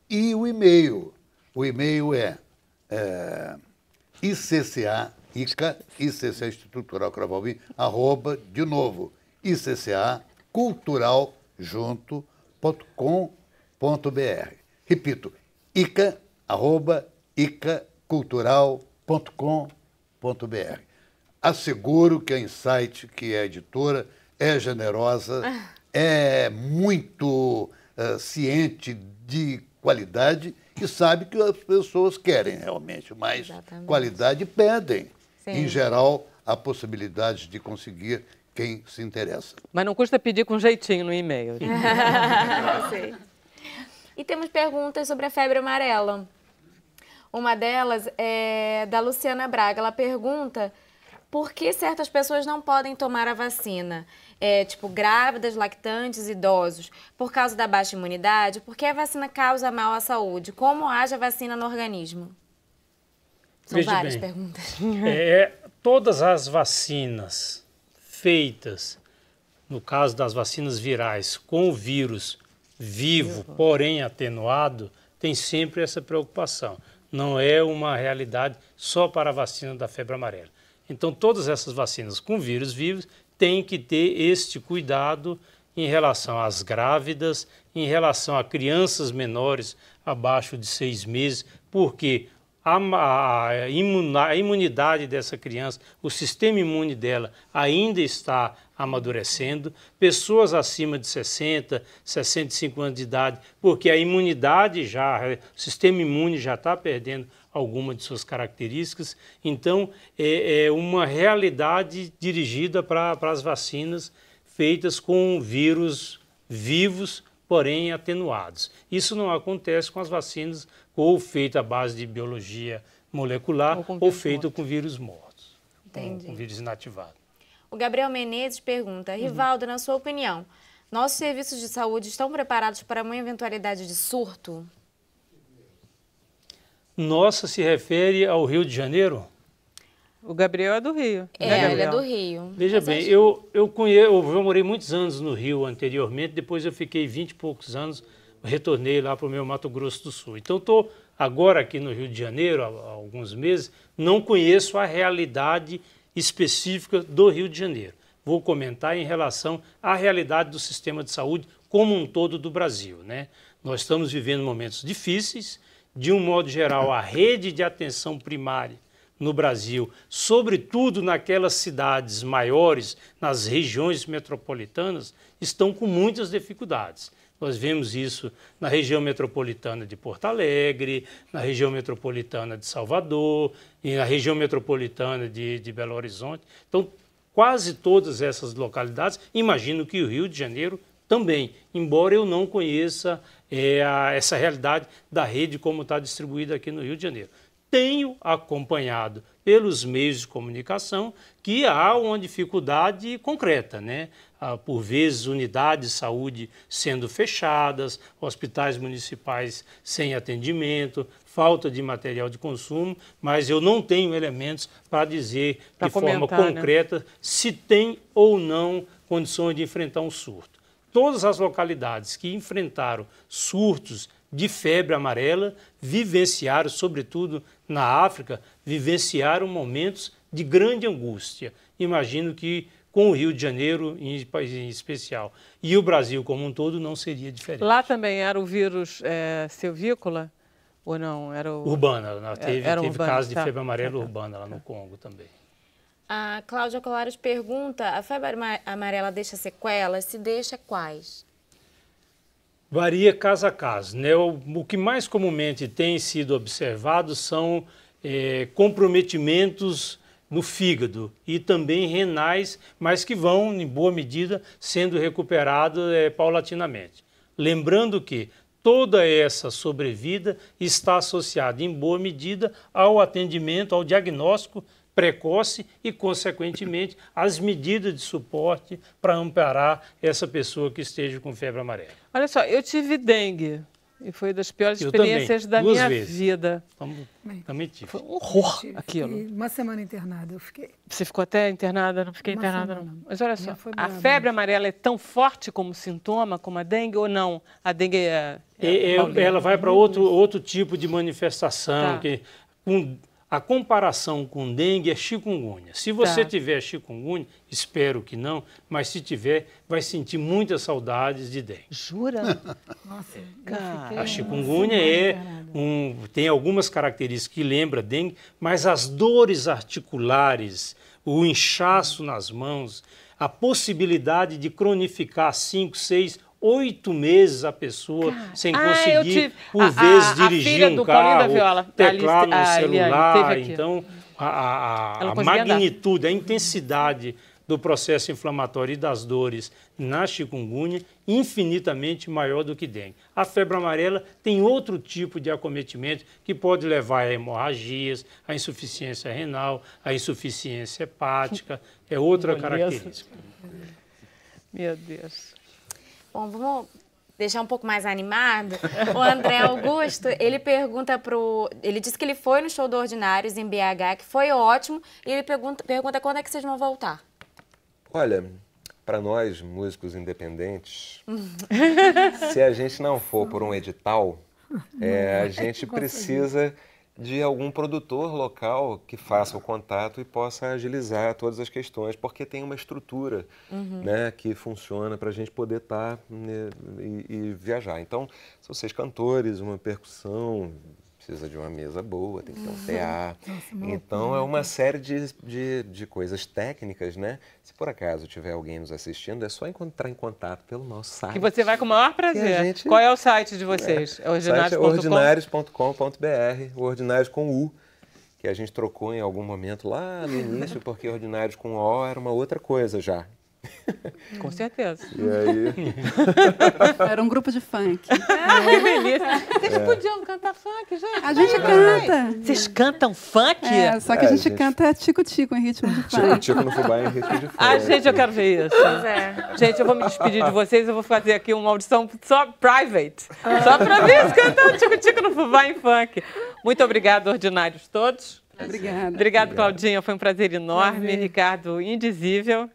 E o e-mail é ICCA Instituto Cultural Cravo Albim, @, de novo, iccaculturalJunto.com.br. Repito, icacultural.com.br. Asseguro que a Insight, que é a editora, é generosa, é muito ciente de qualidade e sabe que as pessoas querem realmente mais qualidade e pedem, em geral, a possibilidade de conseguir quem se interessa. Mas não custa pedir com jeitinho no e-mail. Sei. E temos perguntas sobre a febre amarela. Uma delas é da Luciana Braga. Ela pergunta por que certas pessoas não podem tomar a vacina. Tipo, grávidas, lactantes, idosos. Por causa da baixa imunidade? Porque a vacina causa mal à saúde. Como age a vacina no organismo? São Veja várias bem, perguntas. Todas as vacinas feitas, no caso das vacinas virais, com o vírus vivo, porém atenuado, tem sempre essa preocupação. Não é uma realidade só para a vacina da febre amarela. Então, todas essas vacinas com vírus vivos têm que ter este cuidado em relação às grávidas, em relação a crianças menores abaixo de 6 meses, porque a imunidade dessa criança, o sistema imune dela ainda está amadurecendo, pessoas acima de 60, 65 anos de idade, porque a imunidade o sistema imune já está perdendo alguma de suas características. Então, é uma realidade dirigida para as vacinas feitas com vírus vivos, porém atenuados. Isso não acontece com as vacinas ou feitas à base de biologia molecular ou feitas com vírus mortos, com vírus inativado. O Gabriel Menezes pergunta, Rivaldo, na sua opinião, nossos serviços de saúde estão preparados para uma eventualidade de surto? Nossa se refere ao Rio de Janeiro? O Gabriel é do Rio. Ele é do Rio. Veja bem, eu morei muitos anos no Rio anteriormente, depois eu fiquei 20 e poucos anos, retornei lá para o meu Mato Grosso do Sul. Então estou agora aqui no Rio de Janeiro, há alguns meses, não conheço a realidade específica do Rio de Janeiro. Vou comentar em relação à realidade do sistema de saúde como um todo do Brasil, né? Nós estamos vivendo momentos difíceis, de um modo geral, a rede de atenção primária no Brasil, sobretudo naquelas cidades maiores, nas regiões metropolitanas, estão com muitas dificuldades. Nós vemos isso na região metropolitana de Porto Alegre, na região metropolitana de Salvador e na região metropolitana de Belo Horizonte. Então, quase todas essas localidades, imagino que o Rio de Janeiro também, embora eu não conheça essa realidade da rede como está distribuída aqui no Rio de Janeiro. Tenho acompanhado pelos meios de comunicação que há uma dificuldade concreta, né? Por vezes unidades de saúde sendo fechadas, hospitais municipais sem atendimento, falta de material de consumo, mas eu não tenho elementos para dizer de forma concreta, né, se tem ou não condições de enfrentar um surto. Todas as localidades que enfrentaram surtos de febre amarela vivenciaram, sobretudo na África, vivenciaram momentos de grande angústia. Imagino que com o Rio de Janeiro em especial e o Brasil como um todo não seria diferente. Lá também era o vírus silvícola ou não? Era urbana, teve casos de febre amarela urbana lá no Congo também. A Cláudia Colares pergunta, a febre amarela deixa sequelas? Se deixa, quais? Varia caso a caso, né? O que mais comumente tem sido observado são comprometimentos no fígado e também renais, mas que vão, em boa medida, sendo recuperados paulatinamente. Lembrando que toda essa sobrevida está associada, em boa medida, ao atendimento, ao diagnóstico precoce e, consequentemente, às medidas de suporte para amparar essa pessoa que esteja com febre amarela. Olha só, eu tive dengue e foi das piores experiências da minha vida. Também tive. Foi um horror aquilo. Uma semana internada eu fiquei. Você ficou até internada? Não fiquei internada, não. Mas olha só, a febre amarela é tão forte como sintoma, como a dengue, ou não? A dengue ela vai para outro tipo de manifestação, que a comparação com dengue é chikungunya. Se você tiver chikungunya, espero que não, mas se tiver, vai sentir muitas saudades de dengue. Jura? Nossa, a chikungunya tem algumas características que lembram dengue, mas as dores articulares, o inchaço nas mãos, a possibilidade de cronificar 5, 6, 8 meses a pessoa sem conseguir, por vezes, dirigir um carro, teclar no celular. Então, a magnitude, a intensidade do processo inflamatório e das dores na chikungunya infinitamente maior do que dengue. A febre amarela tem outro tipo de acometimento que pode levar a hemorragias, a insuficiência renal, a insuficiência hepática, é outra característica. Meu Deus. Bom, vamos deixar um pouco mais animado. O André Augusto, ele pergunta ele disse que ele foi no show do Ordinários em BH, que foi ótimo, e ele pergunta quando é que vocês vão voltar. Olha, para nós, músicos independentes, se a gente não for por um edital, a gente precisa de algum produtor local que faça o contato e possa agilizar todas as questões, porque tem uma estrutura né, que funciona para a gente poder estar e viajar. Então, são 6 cantores, uma percussão, precisa de uma mesa boa, tem que ter um PA. Então, é uma série de coisas técnicas, né? Se por acaso tiver alguém nos assistindo, é só entrar em contato pelo nosso site. Que você vai com o maior prazer. Qual é o site de vocês? É ordinários.com.br, o Ordinários com U, que a gente trocou em algum momento lá no início, porque Ordinários com O era uma outra coisa já. Com certeza. E aí... Era um grupo de funk. Vocês podiam cantar funk, gente. A gente canta. Vocês cantam funk? Só que a gente canta tico-tico em ritmo de funk. Tico-tico no fubá em ritmo de funk. Ah, gente, eu quero ver isso. Gente, eu vou me despedir de vocês, eu vou fazer aqui uma audição só private. Só pra ver se cantar tico-tico no fubá em funk. Muito obrigada, ordinários todos. Obrigada. Obrigada, Claudinha. Foi um prazer enorme. Ricardo, indizível.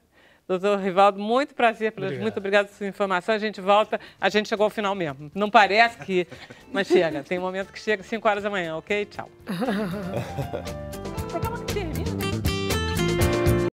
Doutor Rivaldo, muito prazer, muito obrigado pela sua informação. A gente volta, a gente chegou ao final mesmo. Não parece que, mas chega. Tem um momento que chega às 5 horas da manhã, ok? Tchau.